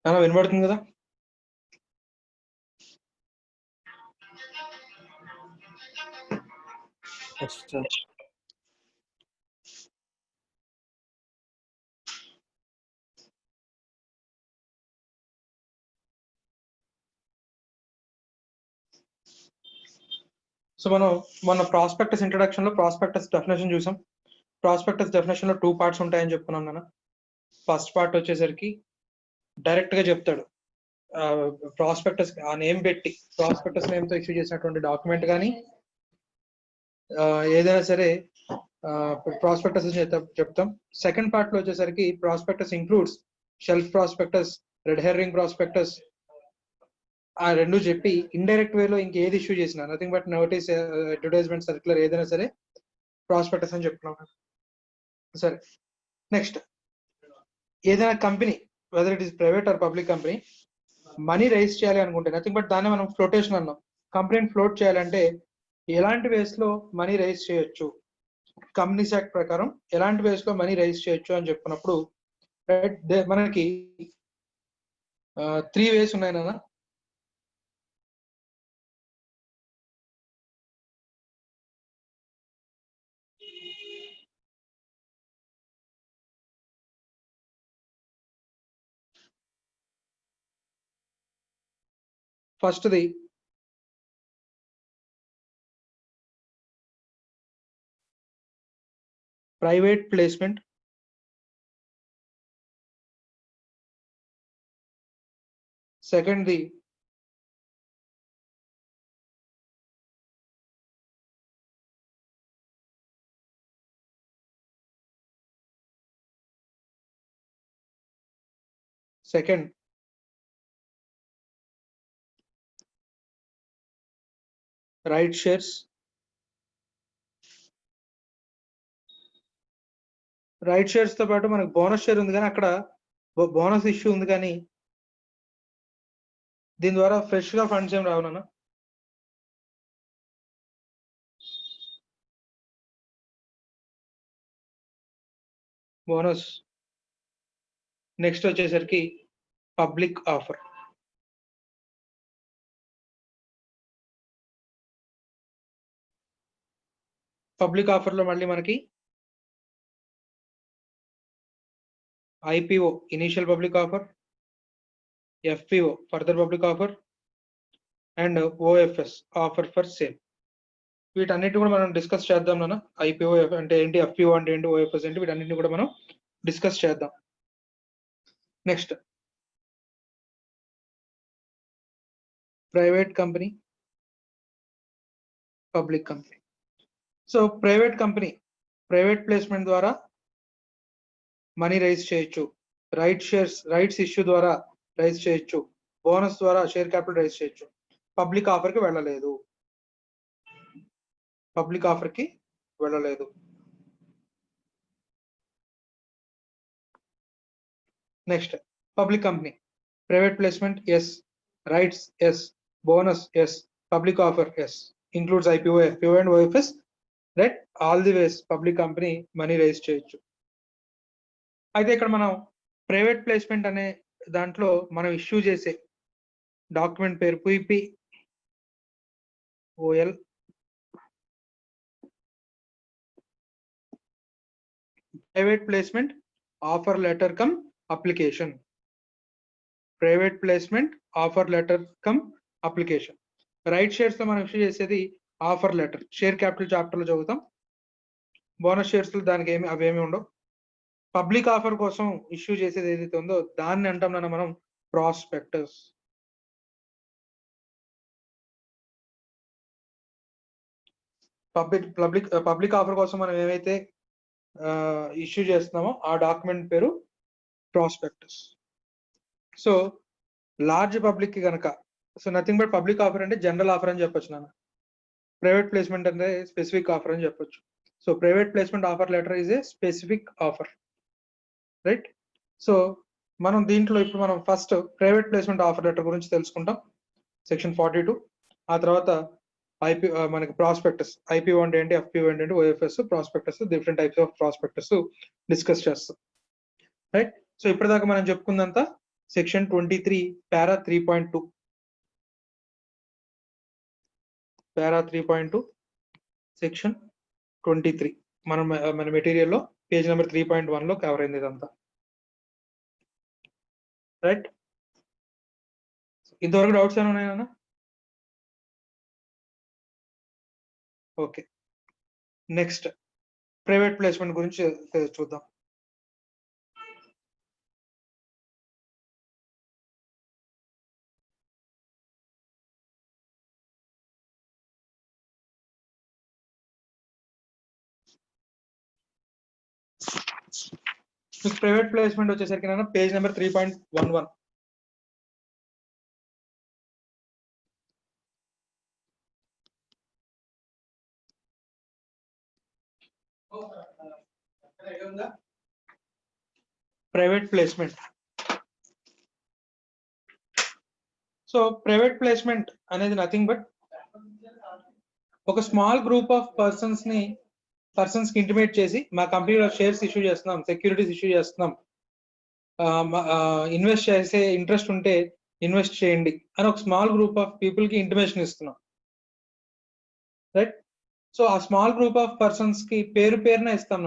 అలా వినబడుతుంది కదా? సో మనం మన ప్రాస్పెక్టస్ ఇంట్రడక్షన్ లో ప్రాస్పెక్టస్ డెఫినేషన్ చూసాం. ప్రాస్పెక్టస్ డెఫినేషన్ లో 2 పార్ట్స్ ఉంటాయని చెప్పుకున్నాం కదా. ఫస్ట్ పార్ట్ వచ్చేసరికి డైరెక్ట్ గా చెప్తాడు ప్రాస్పెక్టస్ ఆ నేమ్ పెట్టి ప్రాస్పెక్టస్ నేమ్ తో ఇష్యూ చేసినటువంటి డాక్యుమెంట్ కానీ ఏదైనా సరే ప్రాస్పెక్టస్ చెప్తాం. సెకండ్ పార్ట్ లో వచ్చేసరికి prospectus includes shelf prospectus, red herring prospectus, ఆ రెండు చెప్పి ఇండైరెక్ట్ వేలో ఇంకేది ఇష్యూ చేసినా nothing but notice, advertisement, circular ఏదైనా సరే ప్రాస్పెక్టస్ అని చెప్తున్నాం. సరే, నెక్స్ట్ ఏదైనా company whether it is private or public company money raise చేయాలి అనుకుంటే నథింగ్ బట్ దాన్ని మనం ఫ్లోటేషన్ అన్నాం. కంపెనీని ఫ్లోట్ చేయాలంటే ఎలాంటి వేస్ లో మనీ రైజ్ చేయొచ్చు, కంపెనీస్ యాక్ట్ ప్రకారం ఎలాంటి వేస్ లో మనీ రైజ్ చేయొచ్చు అని చెప్పినప్పుడు మనకి 3 వేస్ ఉన్నాయి నాన్న. First the private placement, second the right shares. Right shares తో పాటు మనకు బోనస్ షేర్ ఉంది, కానీ అక్కడ బోనస్ ఇష్యూ ఉంది, కానీ దీని ద్వారా ఫ్రెష్ గా ఫండ్స్ ఏం రావునా. బోనస్. నెక్స్ట్ వచ్చేసరికి పబ్లిక్ ఆఫర్. పబ్లిక్ ఆఫర్ లో మళ్ళీ మనకి IPO initial public offer, FPO further public offer, and OFS offer for sale. వీటన్నిటి కూడా మనం డిస్కస్ చేద్దాం నాన్న. ఐపీఓ అంటే ఏంటి, ఎఫ్పిఓ అంటే ఏంటి, ఓఎఫ్ఎస్ ఏంటి, వీటన్నిటిని కూడా మనం డిస్కస్ చేద్దాం. Next private company, public company. So private company private placement ద్వారా మనీ రైజ్ చేయొచ్చు, రైట్స్ ఇష్యూ ద్వారా రైజ్ చేయొచ్చు, బోనస్ ద్వారా షేర్ క్యాపిటల్ రైజ్ చేయొచ్చు. పబ్లిక్ ఆఫర్ కి వెళ్ళలేదు. Next public company private placement yes, rights yes, bonus yes, public offer yes, includes IPO, FPO and OFS. Right, all the ways public company money raise చేయొచ్చు. అయితే ఇక్కడ మనం private placement అనే దాంట్లో మనం ఇష్యూ చేసే డాక్యుమెంట్ పేరు PPOL. Private placement offer letter cum application. Private placement offer letter cum application. Right shares లో మనం ఇష్యూ చేసేది offer letter. Share capital chapter లో చదువుతాం. బోనస్ షేర్స్ లో దానికి అవేమి ఉండవు. పబ్లిక్ ఆఫర్ కోసం ఇష్యూ చేసేది ఏదైతే ఉందో దాన్ని అంటాం మనం ప్రాస్పెక్టస్. పబ్లిక్ ఆఫర్ కోసం మనం ఏమైతే ఇష్యూ చేస్తున్నామో ఆ డాక్యుమెంట్ పేరు ప్రాస్పెక్టస్. సో లార్జ్ పబ్లిక్ కి కనుక, so nothing but public offer అంటే జనరల్ ఆఫర్ అని చెప్పొచ్చు నాన్న. ప్రైవేట్ ప్లేస్మెంట్ అంటే స్పెసిఫిక్ ఆఫర్ అని చెప్పొచ్చు. So private placement offer letter is a specific offer. Right. So మనం దీంట్లో ఇప్పుడు మనం first private placement offer letter గురించి తెలుసుకుంటాం, సెక్షన్ 42. ఆ తర్వాత మనకి ప్రాస్పెక్టస్, ఐపీఓ అంటే ఏంటి, ఎఫ్పిఓ ఏంటి, OFS, prospectus, different types of prospectus discuss చేస్తాం. రైట్. సో ఇప్పటిదాకా మనం చెప్పుకుందంతా సెక్షన్ 23 పారా 3.2 పారా 3.2 సెక్షన్ 23 మన మెటీరియల్లో పేజ్ నెంబర్ 3.1 లో కవర్ అయింది ఇదంతా. రైట్, ఇంతవరకు డౌట్స్ ఏమైనా ఉన్నాయన్నా? ఓకే, నెక్స్ట్ ప్రైవేట్ ప్లేస్మెంట్ గురించి చూద్దాం. ప్రైవేట్ ప్లేస్మెంట్ వచ్చేసరికి నేను page number 3.11. Private placement. So private placement అనేది నథింగ్ బట్ ఒక స్మాల్ గ్రూప్ ఆఫ్ పర్సన్స్ కి ఇంటిమేట్ చేసి మా కంపెనీలో షేర్స్ ఇష్యూ చేస్తున్నాం, సెక్యూరిటీస్ ఇష్యూ చేస్తున్నాం, ఇన్వెస్ట్ చేసే ఇంట్రెస్ట్ ఉంటే ఇన్వెస్ట్ చేయండి అని ఒక స్మాల్ గ్రూప్ ఆఫ్ పీపుల్ కి ఇంటిమేషన్ ఇస్తున్నాం. రైట్, సో ఆ స్మాల్ గ్రూప్ ఆఫ్ పర్సన్స్ కి పేరున ఇస్తాం.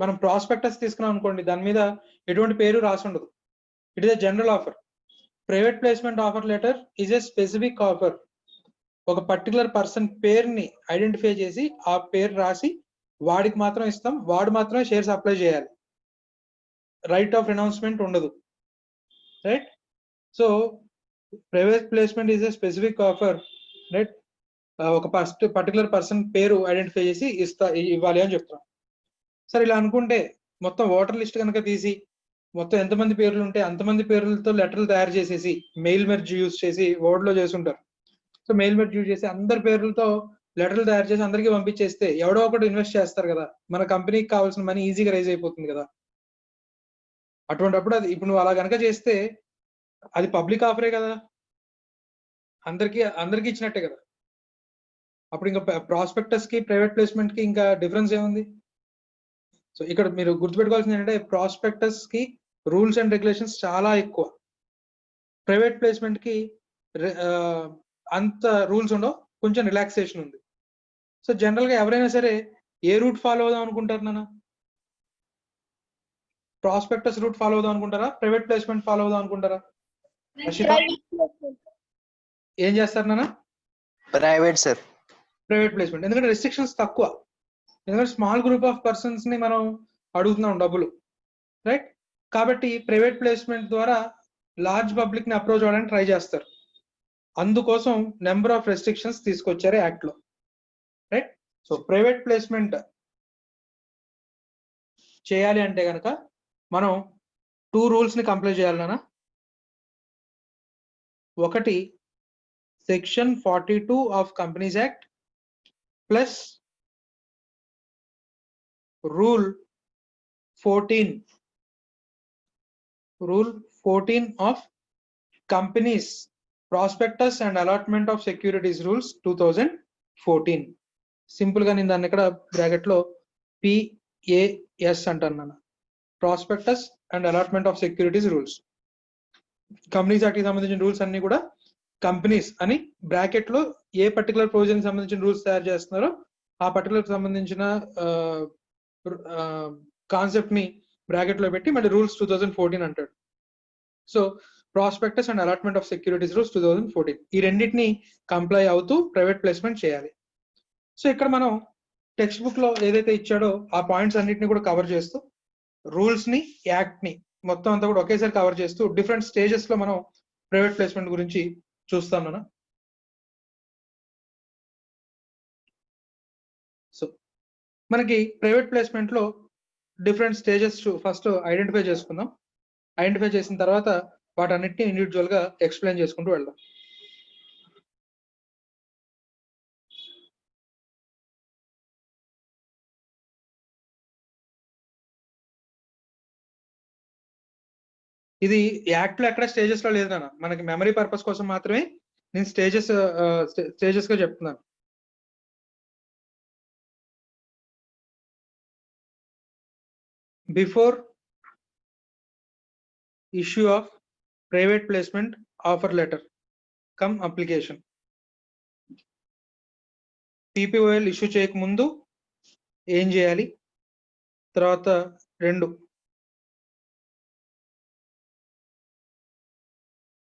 మనం ప్రాస్పెక్టస్ తీసుకున్నాం అనుకోండి, దాని మీద ఎటువంటి పేరు రాసి ఉండదు. It is a general offer. Private placement offer letter is a specific offer. ఒక పర్టికులర్ పర్సన్ పేరుని ఐడెంటిఫై చేసి ఆ పేరు రాసి వాడికి మాత్రం ఇస్తాం, వాడు మాత్రమే షేర్స్ అప్లై చేయాలి. రైట్ ఆఫ్ అనౌన్స్మెంట్ ఉండదు. Right, so private placement is a specific offer. Right, ఒక పర్టికులర్ పర్సన్ పేరు ఐడెంటిఫై చేసి ఇవ్వాలి అని చెప్తున్నాం. సరే, ఇలా అనుకుంటే మొత్తం ఓటర్ లిస్ట్ కనుక తీసి మొత్తం ఎంతమంది పేర్లు ఉంటే అంతమంది పేర్లతో లెటర్లు తయారు చేసేసి మెయిల్ మెర్జ్ యూజ్ చేసి వర్డ్ లో చేసి ఉంటారు. సో మెయిల్ మెర్జ్ యూజ్ చేసి అందరి పేర్లతో లెటర్లు తయారు చేసి అందరికీ పంపించేస్తే ఎవడో ఒకటి ఇన్వెస్ట్ చేస్తారు కదా, మన కంపెనీకి కావాల్సిన మనీ ఈజీగా రైజ్ అయిపోతుంది కదా. అటువంటిప్పుడు అది ఇప్పుడు నువ్వు అలా కనుక చేస్తే అది పబ్లిక్ ఆఫరే కదా, అందరికీ ఇచ్చినట్టే కదా. అప్పుడు ఇంకా ప్రాస్పెక్టస్ కి ప్రైవేట్ ప్లేస్మెంట్ కి ఇంకా డిఫరెన్స్ ఏముంది? సో ఇక్కడ మీరు గుర్తుపెట్టుకోవాల్సింది ఏంటంటే ప్రాస్పెక్టస్ కి రూల్స్ అండ్ రెగ్యులేషన్స్ చాలా ఎక్కువ. ప్రైవేట్ ప్లేస్మెంట్ కి అంత రూల్స్ ఉండవు, కొంచెం రిలాక్సేషన్ ఉంది. సో జనరల్ గా ఎవరైనా సరే ఏ రూట్ ఫాలో అవుదాం అనుకుంటారు నాన్న? ప్రాస్పెక్టస్ రూట్ ఫాలో అవుదాం అనుకుంటారా, ప్రైవేట్ ప్లేస్మెంట్ ఫాలో అవుదాం అనుకుంటారా? ఏం చేస్తారు నాన్న? Private sir. ప్రైవేట్ ప్లేస్మెంట్, ఎందుకంటే రెస్ట్రిక్షన్స్ తక్కువ, ఎందుకంటే స్మాల్ గ్రూప్ ఆఫ్ పర్సన్స్ ని మనం అడుగుతున్నాం డబ్బులు. రైట్, కాబట్టి ప్రైవేట్ ప్లేస్మెంట్ ద్వారా లార్జ్ పబ్లిక్ ని అప్రోచ్ అవ్వడానికి ట్రై చేస్తారు. అందుకోసం నెంబర్ ఆఫ్ రెస్ట్రిక్షన్స్ తీసుకొచ్చారు యాక్ట్ లో. రైట్, సో ప్రైవేట్ ప్లేస్మెంట్ చేయాలి అంటే కనుక మనం 2 రూల్స్ ని కంప్లై చేయాలి నాన్న. ఒకటి section 42 of companies act plus rule 14 of companies prospectus and allotment of securities rules 2014. Simple గా నేను దాన్ని ఇక్కడ బ్రాకెట్ లో PAS అంటాను నాన్న, prospectus and allotment of securities rules. Companies act కి సంబంధించిన రూల్స్ అన్ని కూడా కంపెనీస్ అని బ్రాకెట్ లో ఏ పర్టికులర్ ప్రొవిజన్ సంబంధించిన రూల్స్ తయారు చేస్తున్నారో ఆ పర్టికులర్ సంబంధించిన కాన్సెప్ట్ ని బ్రాకెట్ లో పెట్టి మళ్ళీ రూల్స్ 2014 అంటాడు. So prospectus and allotment of securities rules 2014, ఈ రెండింటిని కంప్లై అవుతూ ప్రైవేట్ ప్లేస్మెంట్ చేయాలి. సో ఇక్కడ మనం టెక్స్ట్ బుక్ లో ఏదైతే ఇచ్చాడో ఆ పాయింట్స్ అన్నిటిని కూడా కవర్ చేస్తూ రూల్స్ ని యాక్ట్ ని మొత్తం అంతా కూడా ఒకేసారి కవర్ చేస్తూ డిఫరెంట్ స్టేజెస్ లో మనం ప్రైవేట్ ప్లేస్మెంట్ గురించి చూస్తాం మనం. సో మనకి ప్రైవేట్ ప్లేస్మెంట్ లో డిఫరెంట్ స్టేజెస్ ఫస్ట్ ఐడెంటిఫై చేసుకుందాం. ఐడెంటిఫై చేసిన తర్వాత వాటన్నిటిని ఇండివిజువల్ గా ఎక్స్ప్లెయిన్ చేసుకుంటూ వెళ్దాం. ఇది యాక్ట్ లో ఎక్కడ స్టేజెస్ లో లేదు నాన్న, మనకి మెమరీ పర్పస్ కోసం మాత్రమే నేను స్టేజెస్ గా చెప్తున్నాను. Before issue of private placement offer letter cum application. PPOL issue చేయకముందు ఏం చేయాలి? తర్వాత 2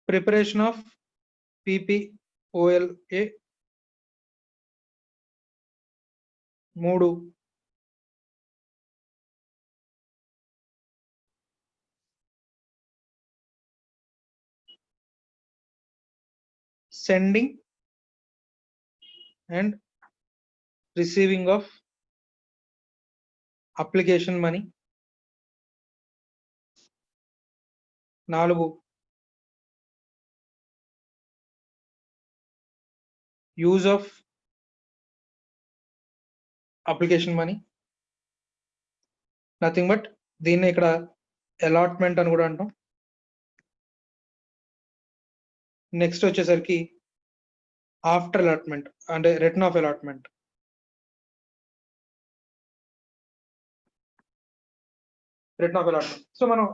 preparation of PPOLA. 3 sending and receiving of application money. 4 use of application money. Nothing but దీన్ని ఇక్కడ అలాట్మెంట్ అని కూడా అంటాం. నెక్స్ట్ వచ్చేసరికి ఆఫ్టర్ అలాట్మెంట్ అంటే రిటర్న్ ఆఫ్ అలాట్మెంట్. సో మనం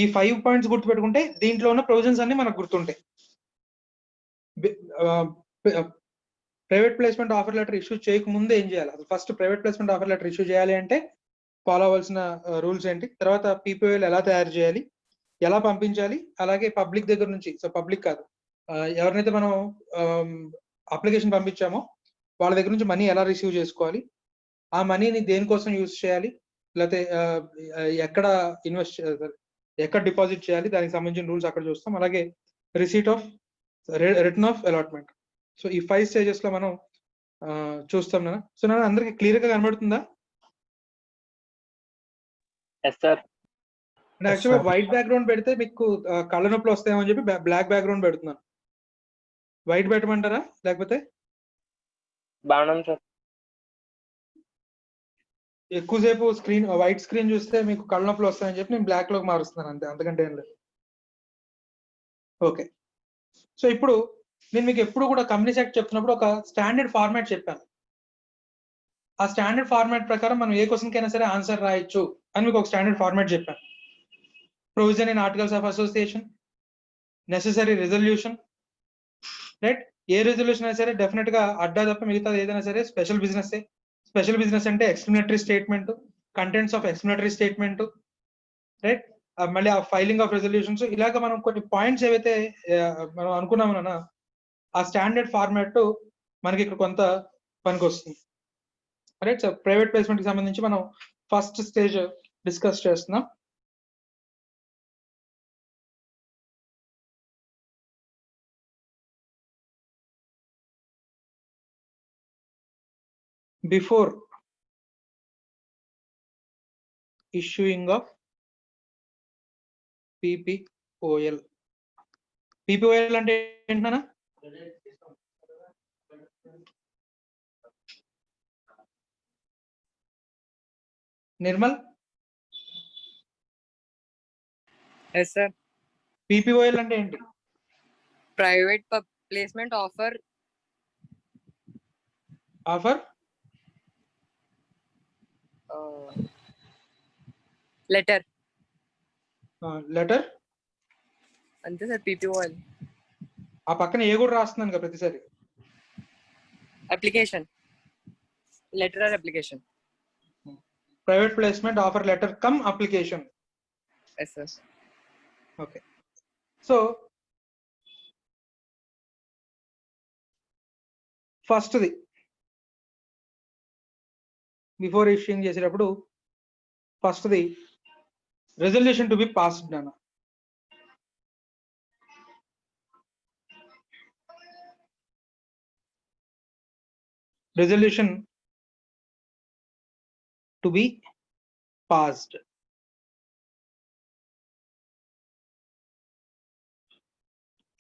ఈ 5 పాయింట్స్ గుర్తుపెట్టుకుంటే దీంట్లో ఉన్న ప్రొవిజన్స్ అన్ని మనకు గుర్తుంటాయి. Private placement offer letter issue చేయకముందు ఏం చేయాలి? అసలు first private placement offer letter issue చేయాలి అంటే ఫాలో అవ్వాల్సిన రూల్స్ ఏంటి, తర్వాత పీపీఓఎల్ ఎలా తయారు చేయాలి, ఎలా పంపించాలి, అలాగే పబ్లిక్ దగ్గర నుంచి, సో పబ్లిక్ కాదు, ఎవరినైతే మనం అప్లికేషన్ పంపించామో వాళ్ళ దగ్గర నుంచి మనీ ఎలా రిసీవ్ చేసుకోవాలి, ఆ మనీని దేనికోసం యూజ్ చేయాలి, లేకపోతే ఎక్కడ ఇన్వెస్ట్ ఎక్కడ డిపాజిట్ చేయాలి, దానికి సంబంధించిన రూల్స్ అక్కడ చూస్తాం. అలాగే receipt of return of allotment. So ఈ 5 స్టేజెస్ లో మనం చూస్తాం నాన్న. సో నాన్న అందరికి క్లియర్ గా కనబడుతుందా? యాక్చువల్గా వైట్ బ్యాక్గ్రౌండ్ పెడితే మీకు కళ్ళ నొప్పులు వస్తాయని చెప్పి బ్లాక్ బ్యాక్గ్రౌండ్ పెడుతున్నాను. వైట్ పెట్టమంటారా లేకపోతే? ఎక్కువసేపు స్క్రీన్ వైట్ స్క్రీన్ చూస్తే మీకు కళ్ళ నొప్పులు వస్తాయని చెప్పి నేను బ్లాక్ లోకి మారుస్తున్నాను, అంతే, అంతకంటే ఏం లేదు. ఓకే, సో ఇప్పుడు నేను మీకు ఎప్పుడు కూడా కంపెనీ సెక్ట్ చెప్తున్నప్పుడు ఒక స్టాండర్డ్ ఫార్మాట్ చెప్పాను. ఆ స్టాండర్డ్ ఫార్మాట్ ప్రకారం మనం ఏ క్వశ్చన్ కైనా సరే ఆన్సర్ రాయొచ్చు అని మీకు ఒక స్టాండర్డ్ ఫార్మాట్ చెప్పాను. Provision in articles of association, necessary resolution, right? A resolution అయినా సరే డెఫినెట్ గా అడ్డా తప్ప మిగతా ఏదైనా సరే స్పెషల్ బిజినెస్. స్పెషల్ బిజినెస్ అంటే explanatory statement, contents of explanatory statement, right? మళ్ళీ ఆ ఫైలింగ్ ఆఫ్ రెజల్యూషన్స్, ఇలాగ మనం కొన్ని పాయింట్స్ ఏవైతే మనం అనుకున్నామన్నా ఆ స్టాండర్డ్ ఫార్మాట్ మనకి ఇక్కడ కొంత పనికి వస్తుంది, రైట్? సో ప్రైవేట్ ప్లేస్మెంట్ కి సంబంధించి మనం ఫస్ట్ స్టేజ్ డిస్కస్ చేస్తున్నాం. Before issuing of PPOL. PPOL అంటే ఏంటన్నా? నిర్మల్? Yes, sir. PPOL అంటే ఏంటి? Private placement offer. Offer? Letter. Letter అంతే సార్. PPOL. ఆ పక్కన ఏ కూడా రాస్తున్నాను కదా ప్రతిసారి. Application. Letter or application. Private placement offer letter cum application. Yes sir. Okay, so ఫస్ట్ది బిఫోర్ ఇష్యూయింగ్ చేసేటప్పుడు ఫస్ట్ది రెజల్యూషన్ టు బి పాస్డ్ నాన్న. Resolution to be passed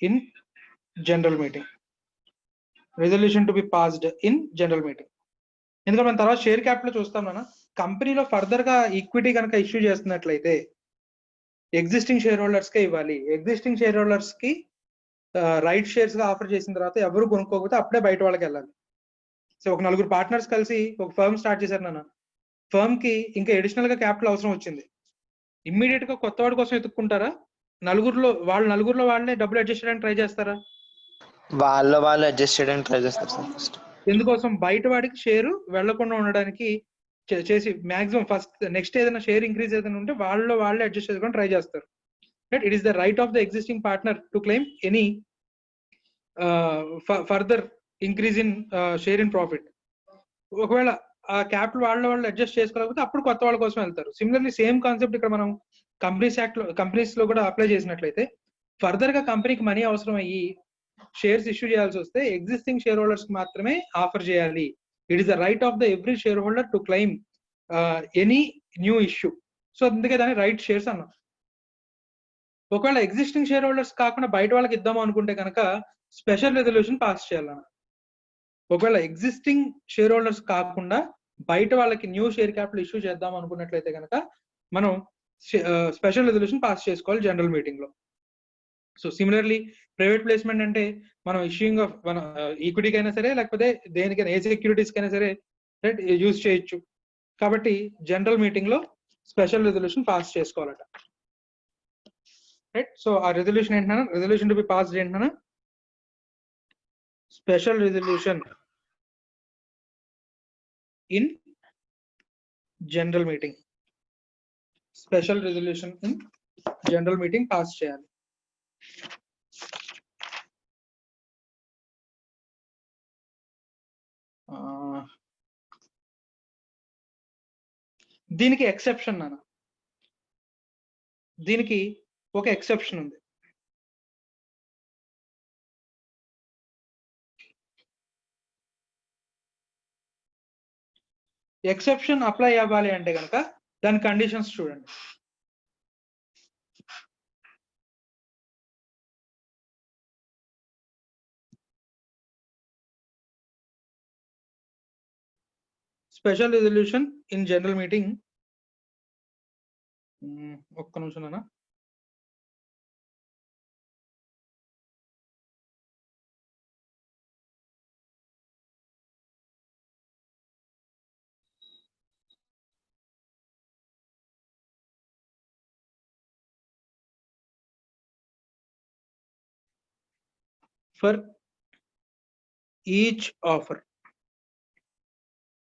in general meeting. Resolution to be passed in general meeting. ఎందుకంటే మనం తర్వాత share capital చూస్తాం నాన్న. కంపెనీలో ఫర్దర్ గా ఈక్విటీ కనుక ఇష్యూ చేస్తున్నట్లయితే ఎగ్జిస్టింగ్ షేర్ హోల్డర్స్ కే ఇవ్వాలి. ఎగ్జిస్టింగ్ షేర్ హోల్డర్స్ కి రైట్ షేర్స్ గా ఆఫర్ చేసిన తర్వాత ఎవరు కొనుక్కోకపోతే అప్పుడే బయట వాళ్ళకి వెళ్ళాలి. సో ఒక 4 పార్ట్నర్స్ కలిసి ఒక ఫర్మ్ స్టార్ట్ చేశారు నాన్న. ఫర్మ్ కి ఇంకా అడిషనల్ గా క్యాపిటల్ అవసరం వచ్చింది. ఇమ్మీడియట్ గా కొత్త వాడి కోసం ఎత్తుక్కుంటారా? నలుగురిలో వాళ్ళే డబ్బులు అడ్జస్ట్ చేయడానికి ట్రై చేస్తారా? వాళ్ళు అడ్జస్ట్ చేయడానికి ట్రై చేస్తారు సార్ ఫస్ట్. ఎందుకోసం? బయట వాడికి షేర్ వెళ్లకుండా ఉండడానికి చేసి మాక్సిమం ఫస్ట్ నెక్స్ట్ ఏదైనా షేర్ ఇంక్రీజ్ ఏదైనా ఉంటే వాళ్ళే అడ్జస్ట్ చేసుకొని ట్రై చేస్తారు. Right? It is the right of the existing partner to claim any further increase in share in profit. ఒకవేళ ఆ క్యాపిటల్ వాళ్ళు అడ్జస్ట్ చేసుకోలేకపోతే అప్పుడు కొత్త వాళ్ళ కోసం వెళ్తారు. సిమిలర్లీ సేమ్ కాన్సెప్ట్ ఇక్కడ మనం కంపెనీస్ లో కూడా అప్లై చేసినట్లయితే ఫర్దర్ గా కంపెనీకి మనీ అవసరం అయ్యి షేర్స్ ఇష్యూ చేయాల్సి వస్తే ఎగ్జిస్టింగ్ షేర్ హోల్డర్స్ కి మాత్రమే ఆఫర్ చేయాలి. It is the right of the every share holder to claim any new issue. So అందుకే దాన్ని రైట్ షేర్స్ అన్నాం. ఒకవేళ ఎగ్జిస్టింగ్ షేర్ హోల్డర్స్ కాకుండా బయట వాళ్ళకి ఇద్దాము అనుకుంటే కనుక స్పెషల్ రెజల్యూషన్ పాస్ చేయాలన్న. ఒకవేళ ఎగ్జిస్టింగ్ షేర్ హోల్డర్స్ కాకుండా బయట వాళ్ళకి న్యూ షేర్ క్యాపిటల్ ఇష్యూ చేద్దాం అనుకున్నట్లయితే కనుక మనం స్పెషల్ రెజల్యూషన్ పాస్ చేసుకోవాలి జనరల్ మీటింగ్ లో. సో సిమిలర్లీ ప్రైవేట్ ప్లేస్మెంట్ అంటే మనం ఇష్యూయింగ్ ఆఫ్ మన ఈక్విటీకి అయినా సరే లేకపోతే దేనికైనా ఏ సెక్యూరిటీస్ కైనా సరే రైట్ యూజ్ చేయొచ్చు. కాబట్టి జనరల్ మీటింగ్ లో స్పెషల్ రెజల్యూషన్ పాస్ చేసుకోవాలట. రైట్? సో ఆ రెజల్యూషన్ ఏంటన్నా, రెజల్యూషన్ టు బి పాస్డ్ ఏంటన్నా, special resolution in general meeting. Special resolution in general meeting pass చేయాలి. దీనికి ఎక్సెప్షన్ నాన్న, దీనికి ఒక ఎక్సెప్షన్ ఉంది. ఎక్సెప్షన్ అప్లై అవ్వాలి అంటే కనుక దాని కండిషన్స్ చూడండి. Special resolution in general meeting, ఒక్క నిమిషం నాన్న. For each offer.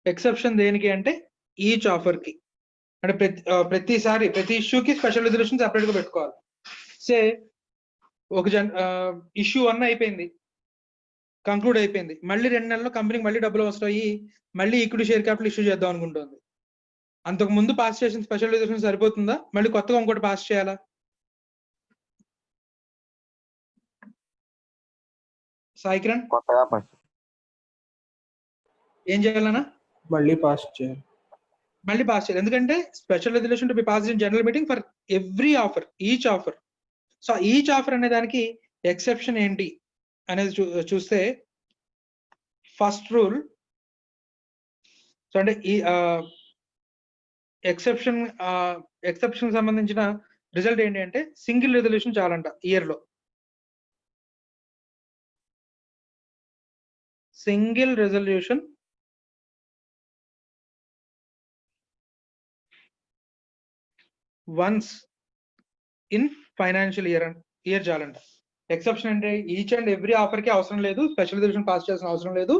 ఎక్సెప్షన్ దేనికి అంటే ఈచ్ ఆఫర్ కి, అంటే ప్రతిసారి ప్రతి ఇష్యూకి స్పెషల్ రెజల్యూషన్ సెపరేట్ గా పెట్టుకోవాలి. సే ఒక ఇష్యూ 1 అయిపోయింది, కంక్లూడ్ అయిపోయింది, మళ్ళీ 2 నెలల్లో కంపెనీకి మళ్ళీ డబ్బులు వస్తాయి, మళ్ళీ ఈక్విటీ షేర్ క్యాపిటల్ ఇష్యూ చేద్దాం అనుకుంటుంది. అంతకు ముందు పాస్ చేసిన స్పెషల్ రెజల్యూషన్ సరిపోతుందా? మళ్ళీ కొత్తగా ఇంకోటి పాస్ చేయాలా? సాయి కిరణ్ కొత్తగా పాస్ ఏం చేయాలన్నా? మళ్ళీ పాస్ చేయాలి. మళ్ళీ పాస్ చేయాలి. ఎందుకంటే special resolution to be passed in general meeting for every offer, each offer. So each offer అనే దానికి ఎక్సెప్షన్ ఏంటి అనేది చూస్తే ఫస్ట్ రూల్. సో అంటే ఈ ఎక్సెప్షన్ సంబంధించిన రిజల్ట్ ఏంటి అంటే సింగిల్ రెజల్యూషన్ చాలంట ఇయర్ లో. Single resolution once in financial year చాలంట. ఎక్సెప్షన్ అంటే ఈచ్ అండ్ ఎవ్రీ ఆఫర్ కి అవసరం లేదు, స్పెషల్ రెజల్యూషన్ పాస్ చేయాల్సిన అవసరం లేదు.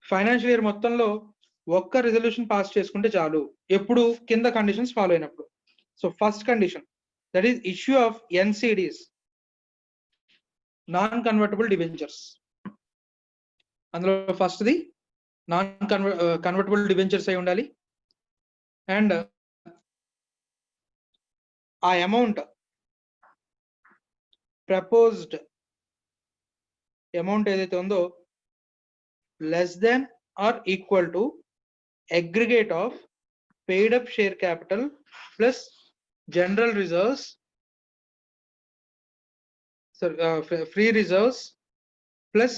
ఫైనాన్షియల్ ఇయర్ మొత్తంలో ఒక్క రెజల్యూషన్ పాస్ చేసుకుంటే చాలు, ఎప్పుడు కింద కండిషన్స్ ఫాలో అయినప్పుడు. So first condition, that is issue of NCDs, non convertible debentures. అందులో first the non convertible debentures అయి ఉండాలి. అండ్ ఆ అమౌంట్, ప్రపోజ్డ్ అమౌంట్ ఏదైతే ఉందో less than or equal to aggregate of paid up share capital plus general reserves, free reserves plus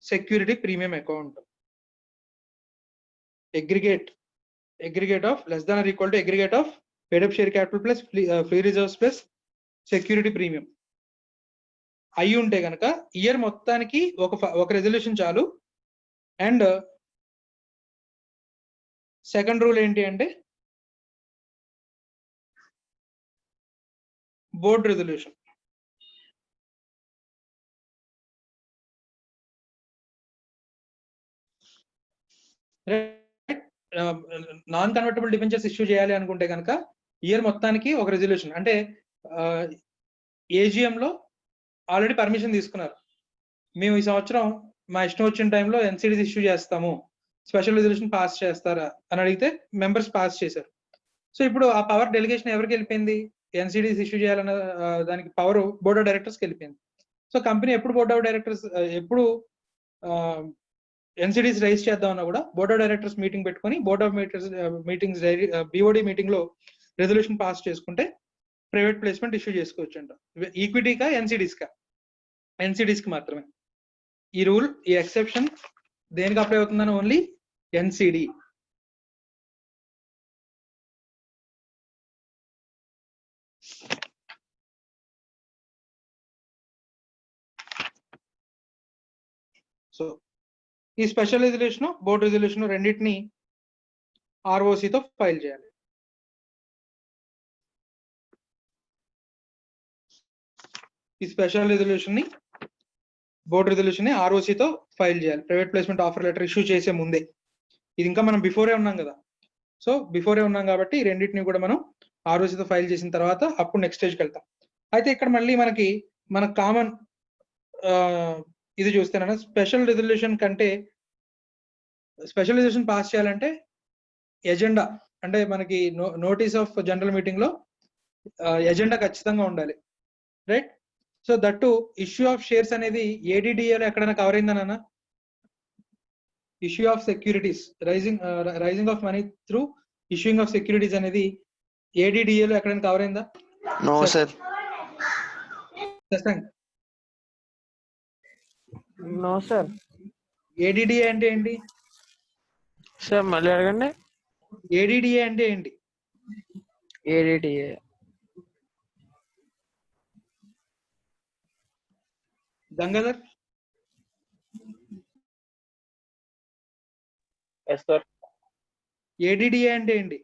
security premium account. Aggregate of less than or equal to aggregate of paid up share capital plus free reserves plus security premium అయి ఉంటే కనుక year మొత్తానికి ఒక resolution చాలు. And second rule ఏంటి అంటే board resolution. Right? Non convertible debentures issue చేయాలి అనుకుంటే కనుక ఇయర్ మొత్తానికి ఒక రెజల్యూషన్, అంటే ఏజిఎం లో ఆల్రెడీ పర్మిషన్ తీసుకున్నారు, మేము ఈ సంవత్సరం మా ఇష్టం వచ్చిన టైంలో ఎన్సిడీస్ ఇష్యూ చేస్తాము, స్పెషల్ రెజల్యూషన్ పాస్ చేస్తారా అని అడిగితే మెంబర్స్ పాస్ చేశారు. సో ఇప్పుడు ఆ పవర్ డెలిగేషన్ ఎవరికి వెళ్ళిపోయింది? ఎన్సిడీస్ ఇష్యూ చేయాలన్న దానికి పవర్ బోర్డ్ ఆఫ్ డైరెక్టర్స్కి వెళ్ళిపోయింది. సో కంపెనీ ఎప్పుడు బోర్డ్ ఆఫ్ డైరెక్టర్స్ ఎప్పుడు ఎన్సిడీస్ రైజ్ చేద్దామన్నా కూడా బోర్డ్ ఆఫ్ డైరెక్టర్స్ మీటింగ్ పెట్టుకొని board of meetings BOD meeting లో రెజల్యూషన్ పాస్ చేసుకుంటే ప్రైవేట్ ప్లేస్మెంట్ ఇష్యూ చేసుకోవచ్చు అంట. ఈక్విటీకా ఎన్సిడీస్ కి మాత్రమే ఈ రూల్, ఈ ఎక్సెప్షన్ దేనికి అప్లై అవుతుందని ఓన్లీ ఎన్సిడి. సో ఈ స్పెషల్ రెజల్యూషన్ బోర్డ్ రెజల్యూషన్ రెండింటిని ఆర్ఓసితో ఫైల్ చేయాలి. ఈ స్పెషల్ రెజల్యూషన్ ని బోర్డ్ రెజల్యూషన్ ని ఆర్ఓసితో ఫైల్ చేయాలి private placement offer letter issue చేసే ముందే. ఇది ఇంకా మనం బిఫోరే ఉన్నాం కదా, సో బిఫోరే ఉన్నాం కాబట్టి ఈ రెండింటిని కూడా మనం ఆర్ఓసితో ఫైల్ చేసిన తర్వాత అప్పుడు నెక్స్ట్ స్టేజ్కి వెళ్తాం. అయితే ఇక్కడ మళ్ళీ మన కామన్ ఇది చూస్తేనన్నా స్పెషల్ రెజల్యూషన్ కంటే స్పెషల్ రెజల్యూషన్ పాస్ చేయాలంటే ఎజెండా, అంటే మనకి నోటీస్ ఆఫ్ జనరల్ మీటింగ్ లో ఎజెండా ఖచ్చితంగా ఉండాలి, right? So that issue of shares అనేది ఏడిడిఏలో ఎక్కడైనా కవర్ అయిందనా? Issue of securities, raising of money through issuing of securities అనేది ఏడిడిఏలో ఎక్కడైనా కవర్ అయిందా? No sir. No sir. ADDA అంటే ఏంటి సార్ మళ్ళీ అడగండి. ఏడిడిఏ అంటే ఏంటి? ADDA Gangadhar? Yes sir. ADDA అంటే ఏంటి?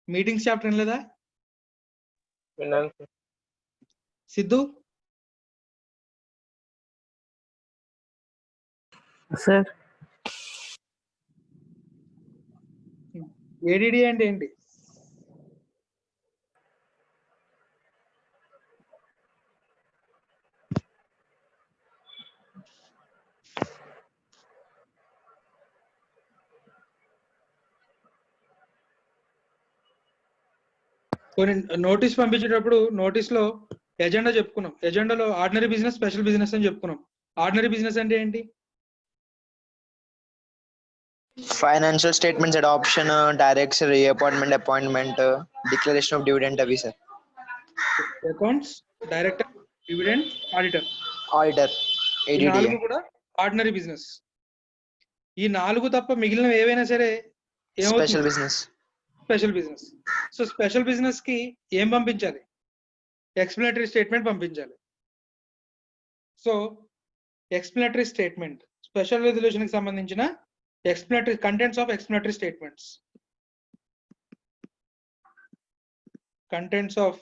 మీటింగ్స్ చాప్టర్ ఏం లేదా? విన్నాను సార్. సిద్ధు? సార్ ఏడిడిఏ అంటే ఏంటి? కొన్ని నోటీస్ పంపించేటప్పుడు నోటీస్ లో ఎజెండా చెప్పుకున్నాం, ఎజెండాలో ఆర్డినరీ బిజినెస్, స్పెషల్ బిజినెస్ అని చెప్పుకున్నాం. ఆర్డినరీ బిజినెస్ అంటే ఏంటి? Financial statements adoption, directors reappointment, appointment, declaration of dividend అవి sir. Accounts, director, dividend, auditor. ఈ నాలుగు కూడా ఆర్డినరీ బిజినెస్. ఈ నాలుగు తప్ప మిగిలిన ఏవైనా సరే special business. Special business. So special business కి ఏం పంపించాలి? ఎక్స్ప్లెనేటరీ స్టేట్మెంట్ పంపించాలి. So explanatory statement, special resolution కి సంబంధించిన explanatory contents of explanatory statements, contents of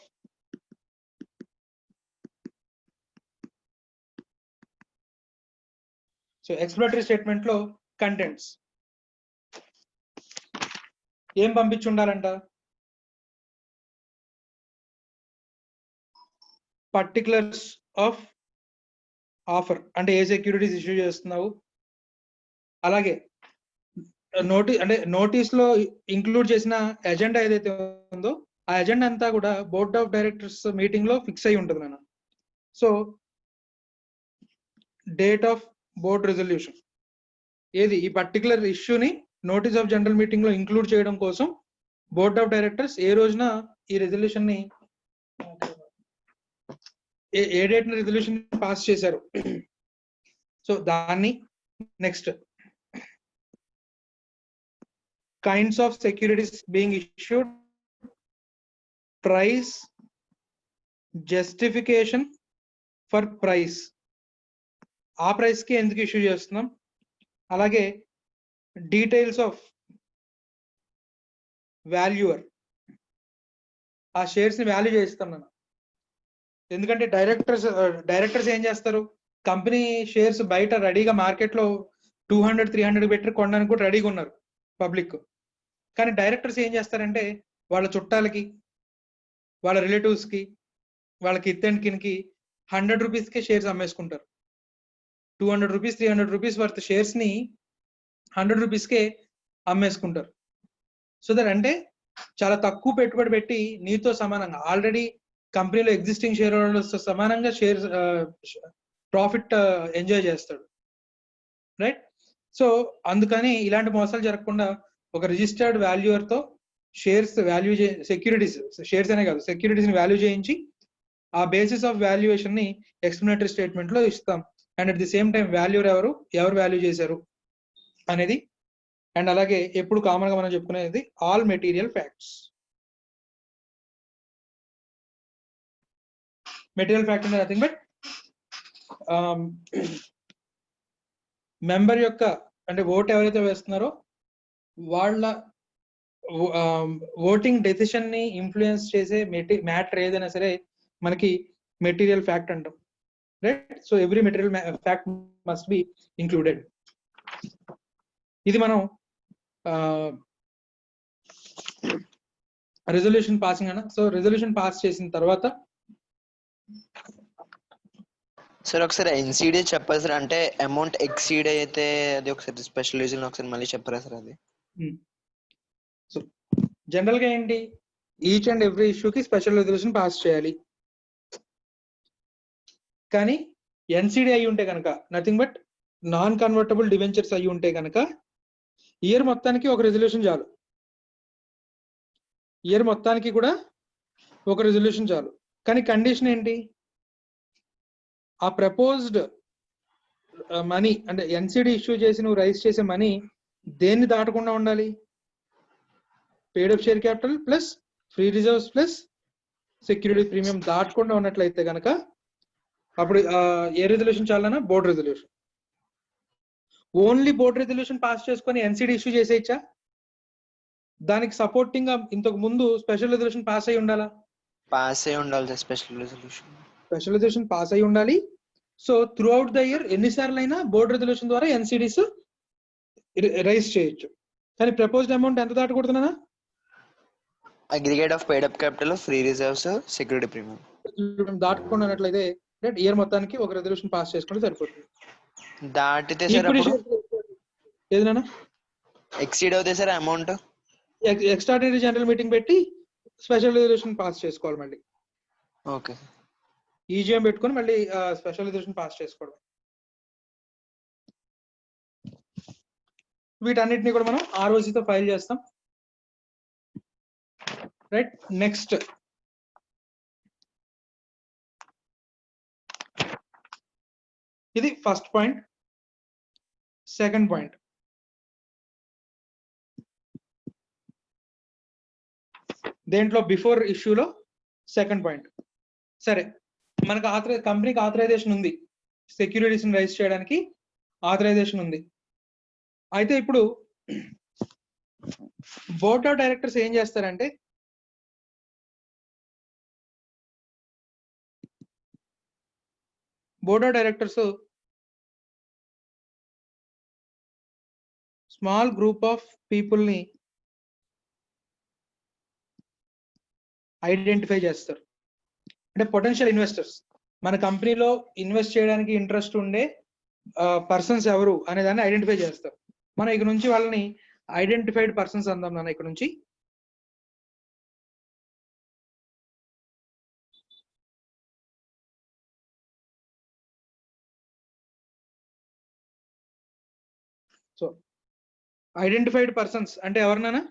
so explanatory statement లో కంటెంట్స్ ఏం పంపించి ఉండాలంట? పర్టికులర్స్ ఆఫ్ ఆఫర్, అంటే ఏ సెక్యూరిటీస్ ఇష్యూ చేస్తున్నావు, అలాగే నోటీస్ లో ఇంక్లూడ్ చేసిన ఎజెండా ఏదైతే ఉందో ఆ ఎజెండా అంతా కూడా బోర్డ్ ఆఫ్ డైరెక్టర్స్ మీటింగ్ లో ఫిక్స్ అయి ఉంటుంది నాన్న. So date of board resolution ఏది? ఈ పర్టికులర్ ఇష్యూని నోటీస్ ఆఫ్ జనరల్ మీటింగ్ లో ఇంక్లూడ్ చేయడం కోసం బోర్డ్ ఆఫ్ డైరెక్టర్స్ ఏ రోజున ఈ రెజల్యూషన్ ని ఏ డేట్ ని రెజల్యూషన్ పాస్ చేశారు. సో దాన్ని next kinds of securities being issued, price, justification for price, ఆ ప్రైస్ కి ఎందుకు ఇష్యూ చేస్తున్నాం, అలాగే డీటెయిల్స్ ఆఫ్ వాల్యూర్, ఆ షేర్స్ ని వాల్యూ చేస్తాం మనం. ఎందుకంటే డైరెక్టర్స్ ఏం చేస్తారు, కంపెనీ షేర్స్ బయట రెడీగా మార్కెట్ లో 200-300 పెట్టి కొనడానికి కూడా రెడీగా ఉన్నారు పబ్లిక్. కానీ డైరెక్టర్స్ ఏం చేస్తారంటే వాళ్ళ చుట్టాలకి, వాళ్ళ రిలేటివ్స్ కి, వాళ్ళకి ఇత్తెండ్ కిన్కి 100 రూపీస్కే షేర్స్ అమ్మేసుకుంటారు. 200 రూపీస్ 300 రూపీస్ వర్త్ షేర్స్ ని 100 రూపీస్కే అమ్మేసుకుంటారు. సో దట్ అంటే చాలా తక్కువ పెట్టుబడి పెట్టి నీతో సమానంగా ఆల్రెడీ కంపెనీలో ఎగ్జిస్టింగ్ షేర్ హోల్డర్స్ సమానంగా షేర్స్ ప్రాఫిట్ ఎంజాయ్ చేస్తాడు, రైట్? సో అందుకని ఇలాంటి మోసాలు జరగకుండా ఒక రిజిస్టర్డ్ వాల్యూర్ తో షేర్స్ వాల్యూ సెక్యూరిటీస్, షేర్స్ అనే కాదు సెక్యూరిటీస్ ని వాల్యూ చేయించి ఆ బేసిస్ ఆఫ్ వాల్యుయేషన్ ని ఎక్స్ప్లెనేటరీ స్టేట్మెంట్ లో ఇస్తాం. And at the same time valuer ఎవరు వాల్యూ చేశారు అనేది. అండ్ అలాగే ఎప్పుడు కామన్ గా మనం చెప్పుకునేది all material facts. Material fact అంటే నథింగ్ బట్ మెంబర్ యొక్క అంటే ఓట్ ఎవరైతే వేస్తున్నారో వాళ్ళ ఓటింగ్ డెసిషన్ ని ఇన్ఫ్లుయెన్స్ చేసే మ్యాటర్ ఏదైనా సరే మనకి మెటీరియల్ ఫ్యాక్ట్ అంటాం, right? So every material fact must be included. ఇది మనం రెజల్యూషన్ పాసింగ్ అన్న. సో రెజల్యూషన్ పాస్ చేసిన తర్వాత సార్ ఒకసారి ఎన్సీడీ చెప్పారు సార్, అంటే అమౌంట్ ఎక్సీడ్ అయితే అది ఒకసారి స్పెషల్ రీజన్ ఒకసారి మళ్ళీ చెప్పరా సార్ అది? సో జనరల్ గా ఏంటి, ఈచ్ అండ్ ఎవ్రీ ఇష్యూకి స్పెషల్ రెజల్యూషన్ పాస్ చేయాలి. కానీ ఎన్సీడీ అయి ఉంటే కనుక, nothing but non convertible debentures అయి ఉంటే కనుక ఇయర్ మొత్తానికి ఒక రెజల్యూషన్ చాలు. ఇయర్ మొత్తానికి కూడా ఒక రెజల్యూషన్ చాలు. కానీ కండిషన్ ఏంటి, ఆ ప్రపోజ్డ్ మనీ అంటే ఎన్సీడీ ఇష్యూ చేసి నువ్వు రైజ్ చేసే మనీ దేన్ని దాటకుండా ఉండాలి, paid up share capital plus free reserves plus security premium దాటకుండా ఉన్నట్లయితే కనుక అప్పుడు ఏ రెజల్యూషన్ చాలనా, board resolution. Only board resolution pass చేసుకొని ఎన్సీడీ ఇష్యూ చేసేయచ్చా? దానికి సపోర్టింగ్ గా ఇంతకు ముందు స్పెషల్ రెజల్యూషన్ పాస్ అయి ఉండాలా? పాస్ అయి ఉండాలి సార్ స్పెషల్ రెజల్యూషన్ పాస్ అయి ఉండాలి. So throughout the year ఎన్నిసార్లు అయినా బోర్డ్ రెజల్యూషన్ ద్వారా ఎన్సీడీస్ రైజ్ చేయొచ్చు. కానీ ప్రపోజ్డ్ అమౌంట్ ఎంత దాటకూడదునా, aggregate of paid up capital, free reserves, security premium దాటకుండా ఉన్నట్లయితే ఇయర్ మొత్తానికి ఒక రెజల్యూషన్ పాస్ చేసుకుంటే సరిపోతుంది. దాటితే సార్ ఏదైనా ఎక్సీడ్ అవుతాయి sir amount, extraordinary general meeting పెట్టి స్పెషల్ రెజల్యూషన్ పాస్ చేసుకోవాలి. మళ్ళీ ఓకే ఈజీఎం పెట్టుకొని మళ్ళీ స్పెషల్ రెజల్యూషన్ పాస్ చేసుకోవడం. వీటన్నిటిని కూడా మనం ఆర్ఓసీతో ఫైల్ చేస్తాం, రైట్? నెక్స్ట్ ఇది ఫస్ట్ పాయింట్. సెకండ్ పాయింట్, దేంట్లో బిఫోర్ ఇష్యూలో సెకండ్ పాయింట్. సరే, మనకు కంపెనీకి ఆథరైజేషన్ ఉంది, సెక్యూరిటీస్ రైజ్ చేయడానికి ఆథరైజేషన్ ఉంది. అయితే ఇప్పుడు బోర్డ్ ఆఫ్ డైరెక్టర్స్ ఏం చేస్తారంటే board of directors small group of people ని ఐడెంటిఫై చేస్తారు. అంటే పొటెన్షియల్ ఇన్వెస్టర్స్, మన కంపెనీలో ఇన్వెస్ట్ చేయడానికి ఇంట్రెస్ట్ ఉండే పర్సన్స్ ఎవరు అనే దాన్ని ఐడెంటిఫై చేస్తారు. మనం ఇక నుంచి వాళ్ళని ఐడెంటిఫైడ్ పర్సన్స్ అందాం నాన్న. ఇక్కడ నుంచి సో ఐడెంటిఫైడ్ పర్సన్స్ అంటే ఎవరినైనా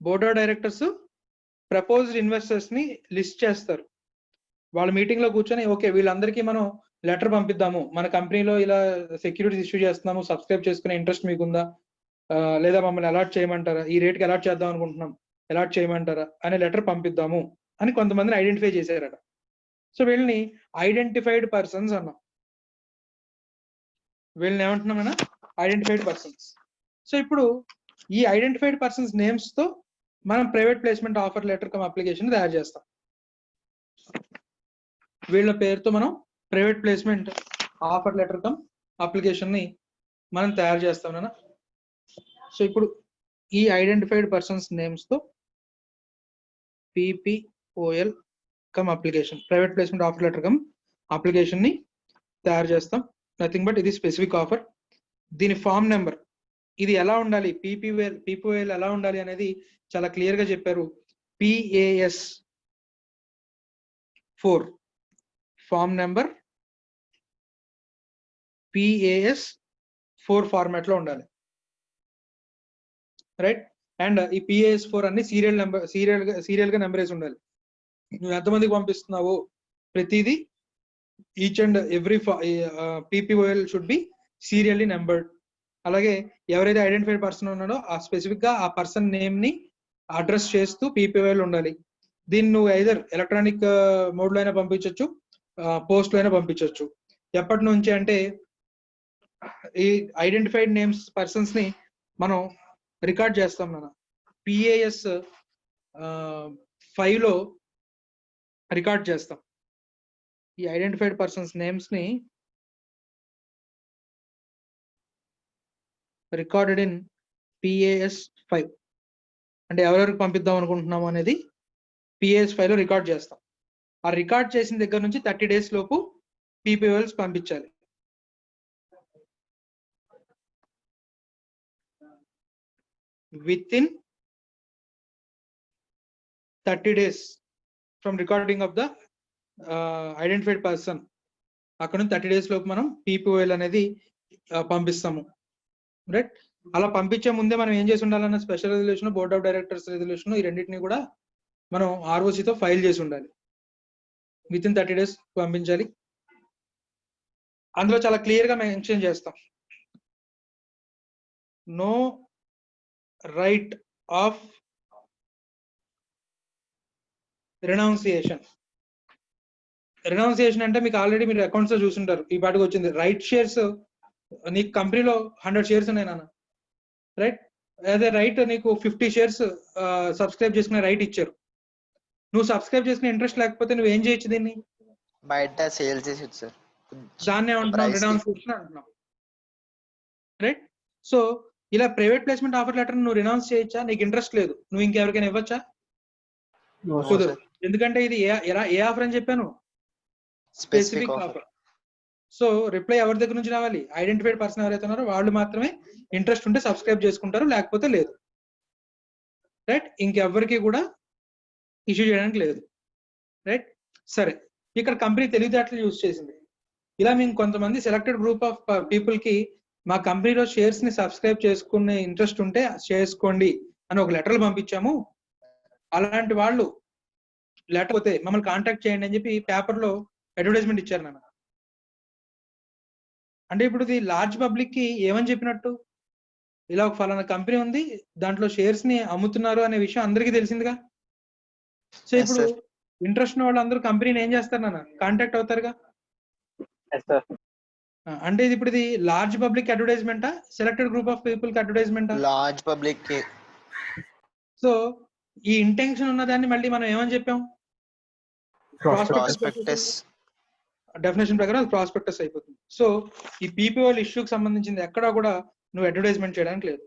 board of directors proposed investors ని లిస్ట్ చేస్తారు. వాళ్ళ మీటింగ్ లో కూర్చొని ఓకే వీళ్ళందరికీ మనం లెటర్ పంపిద్దాము, మన కంపెనీలో ఇలా సెక్యూరిటీస్ ఇష్యూ చేస్తున్నాము, సబ్స్క్రైబ్ చేసుకునే ఇంట్రెస్ట్ మీకుందా, లేదా మమ్మల్ని అలాట్ చేయమంటారా, ఈ రేట్కి అలాట్ చేద్దాం అనుకుంటున్నాం, అలాట్ చేయమంటారా అనే లెటర్ పంపిద్దాము అని కొంతమందిని ఐడెంటిఫై చేశారట. సో వీళ్ళని ఐడెంటిఫైడ్ పర్సన్స్ అన్నాం. వీళ్ళని ఏమంటున్నాం మనం ఐడెంటిఫైడ్ పర్సన్స్. సో ఇప్పుడు ఈ ఐడెంటిఫైడ్ పర్సన్స్ నేమ్స్ తో మనం private placement offer letter cum application తయారు చేస్తాం. వీళ్ళ పేరుతో మనం private placement offer letter cum application ని మనం తయారు చేస్తాం నాన్న. సో ఇప్పుడు ఈ ఐడెంటిఫైడ్ పర్సన్స్ నేమ్స్ తో PPOL come application private placement offer letter cum application ని తయారు చేస్తాం. నథింగ్ బట్ ఇది స్పెసిఫిక్ ఆఫర్. దీని ఫామ్ నెంబర్ ఇది ఎలా ఉండాలి, PPOL ఎలా ఉండాలి అనేది చాలా క్లియర్ గా చెప్పారు. PAS 4 form number PAS 4 format లో ఉండాలి, రైట్. అండ్ ఈ PAS 4 అన్ని సీరియల్ గా నెంబర్ వేసి ఉండాలి. నువ్వు ఎంతమందికి పంపిస్తున్నావో ప్రతిదీ each and every PPOL should be serially numbered. అలాగే ఎవరైతే ఐడెంటిఫైడ్ పర్సన్ ఉన్నాడో ఆ స్పెసిఫిక్ గా ఆ పర్సన్ నేమ్ ని అడ్రస్ చేస్తూ PPOL ఉండాలి. దీన్ని నువ్వు ఐదర్ ఎలక్ట్రానిక్ మోడ్ లో అయినా పంపించవచ్చు, పోస్ట్ లో అయినా పంపించవచ్చు. ఎప్పటి నుంచి అంటే ఈ ఐడెంటిఫైడ్ నేమ్స్ పర్సన్స్ ని మనం రికార్డ్ చేస్తాం మన PAS 5 లో రికార్డ్ చేస్తాం. ఈ ఐడెంటిఫైడ్ పర్సన్స్ నేమ్స్ ని రికార్డెడ్ ఇన్ PAS 5 అంటే ఎవరెవరికి పంపిద్దాం అనుకుంటున్నాము అనేది PAS 5 లో రికార్డ్ చేస్తాం. ఆ రికార్డ్ చేసిన దగ్గర నుంచి 30 days లోపు PPOLs పంపించాలి. With in 30 days from recording of the identified person, అక్కడ నుంచి 30 days లోపు మనం PPOL అనేది పంపిస్తాము, రైట్. అలా పంపించే ముందే మనం ఏం చేసి ఉండాలన్న special resolution, board of directors resolution, ఈ రెండింటిని కూడా మనం ROC తో ఫైల్ చేసి ఉండాలి. విత్ ఇన్ 30 days పంపించాలి. అందులో చాలా క్లియర్ గా మెన్షన్ చేస్తాం, no right of renunciation. Renunciation అంటే మీకు ఆల్రెడీ మీరు అకౌంట్స్ లో చూసుంటారు, ఈ పాటికి వచ్చింది. రైట్ షేర్స్ నీకు కంపెనీలో 100 షేర్స్ ఉన్నాయి నాన్న, రైట్. అదే రైట్ నీకు 50 షేర్స్ సబ్స్క్రైబ్ చేసుకునే రైట్ ఇచ్చారు. నువ్వు సబ్స్క్రైబ్ చేసుకునే ఇంట్రెస్ట్ లేకపోతే నువ్వు ఏం చేయొచ్చు, దీన్ని బయట సేల్ చేసి సార్, దాన్ని ఏమంటున్నాం, రినౌన్సియేషన్ అంటున్నాం, రైట్. సో ఇలా ప్రైవేట్ ప్లేస్మెంట్ ఆఫర్ లెటర్ నువ్వు రినౌన్స్ చేయొచ్చా? నీకు ఇంట్రెస్ట్ లేదు, నువ్వు ఇంకెవరికైనా ఇవ్వచ్చా? కుదరదు. ఎందుకంటే ఇది ఏ ఆఫర్ అని చెప్పాను, స్పెసిఫిక్ ఆఫర్. సో రిప్లై ఎవరి దగ్గర నుంచి రావాలి, ఐడెంటిఫైడ్ పర్సన్ ఎవరైతే ఉన్నారో వాళ్ళు మాత్రమే ఇంట్రెస్ట్ ఉంటే సబ్స్క్రైబ్ చేసుకుంటారు, లేకపోతే లేదు, రైట్. ఇంకెవ్వరికి కూడా ఇష్యూ చేయడానికి లేదు, రైట్. సరే, ఇక్కడ కంపెనీ తెలివితేటలు యూజ్ చేసింది. ఇలా మేము కొంతమంది సెలెక్టెడ్ గ్రూప్ ఆఫ్ పీపుల్ కి మా కంపెనీలో షేర్స్ ని సబ్స్క్రైబ్ చేసుకునే ఇంట్రెస్ట్ ఉంటే చేసుకోండి అని ఒక లెటర్లు పంపించాము. అలాంటి వాళ్ళు లెటర్ పోతే మమ్మల్ని కాంటాక్ట్ చేయండి అని చెప్పి పేపర్ లో అడ్వర్టైజ్మెంట్ ఇచ్చారు నాన్న. అంటే ఇప్పుడు ఇది లార్జ్ పబ్లిక్ కి ఏమని చెప్పినట్టు, ఇలా ఒక ఫలానా కంపెనీ ఉంది, దాంట్లో షేర్స్ ని అమ్ముతున్నారు అనే విషయం అందరికీ తెలిసిందిగా. సో ఇప్పుడు ఇంట్రెస్ట్ ఉన్న వాళ్ళు అందరూ కంపెనీని ఏం చేస్తారు నాన్న, కాంటాక్ట్ అవుతారుగా. అంటే ఇది ఇప్పుడు ఇది లార్జ్ పబ్లిక్ అడ్వర్టైజ్మెంటా, సెలెక్టెడ్ గ్రూప్ ఆఫ్ పీపుల్ కి అడ్వర్టైజ్మెంటా? Large public. సో ఈ ఇంటెన్షన్ ఉన్న దాన్ని మళ్ళీ మనం ఏమని చెప్పాం, ప్రాస్పెక్టస్. డెఫినేషన్ ప్రకారం ప్రాస్పెక్టస్ అయిపోతుంది. సో ఈ PPOL ఇష్యూకి సంబంధించింది ఎక్కడా కూడా నువ్వు అడ్వర్టైజ్మెంట్ చేయడానికి లేదు,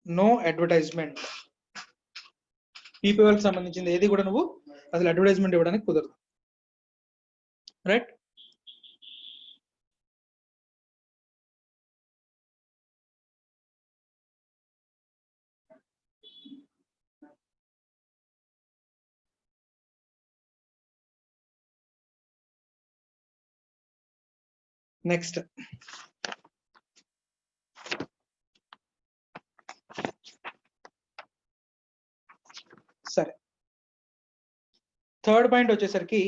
నో అడ్వర్టైజ్మెంట్. PPOL కి సంబంధించింది ఏది కూడా నువ్వు అసలు అడ్వర్టైజ్మెంట్ ఇవ్వడానికి కుదరదు, రైట్. నెక్స్ట్ సరే, థర్డ్ పాయింట్ వచ్చేసరికి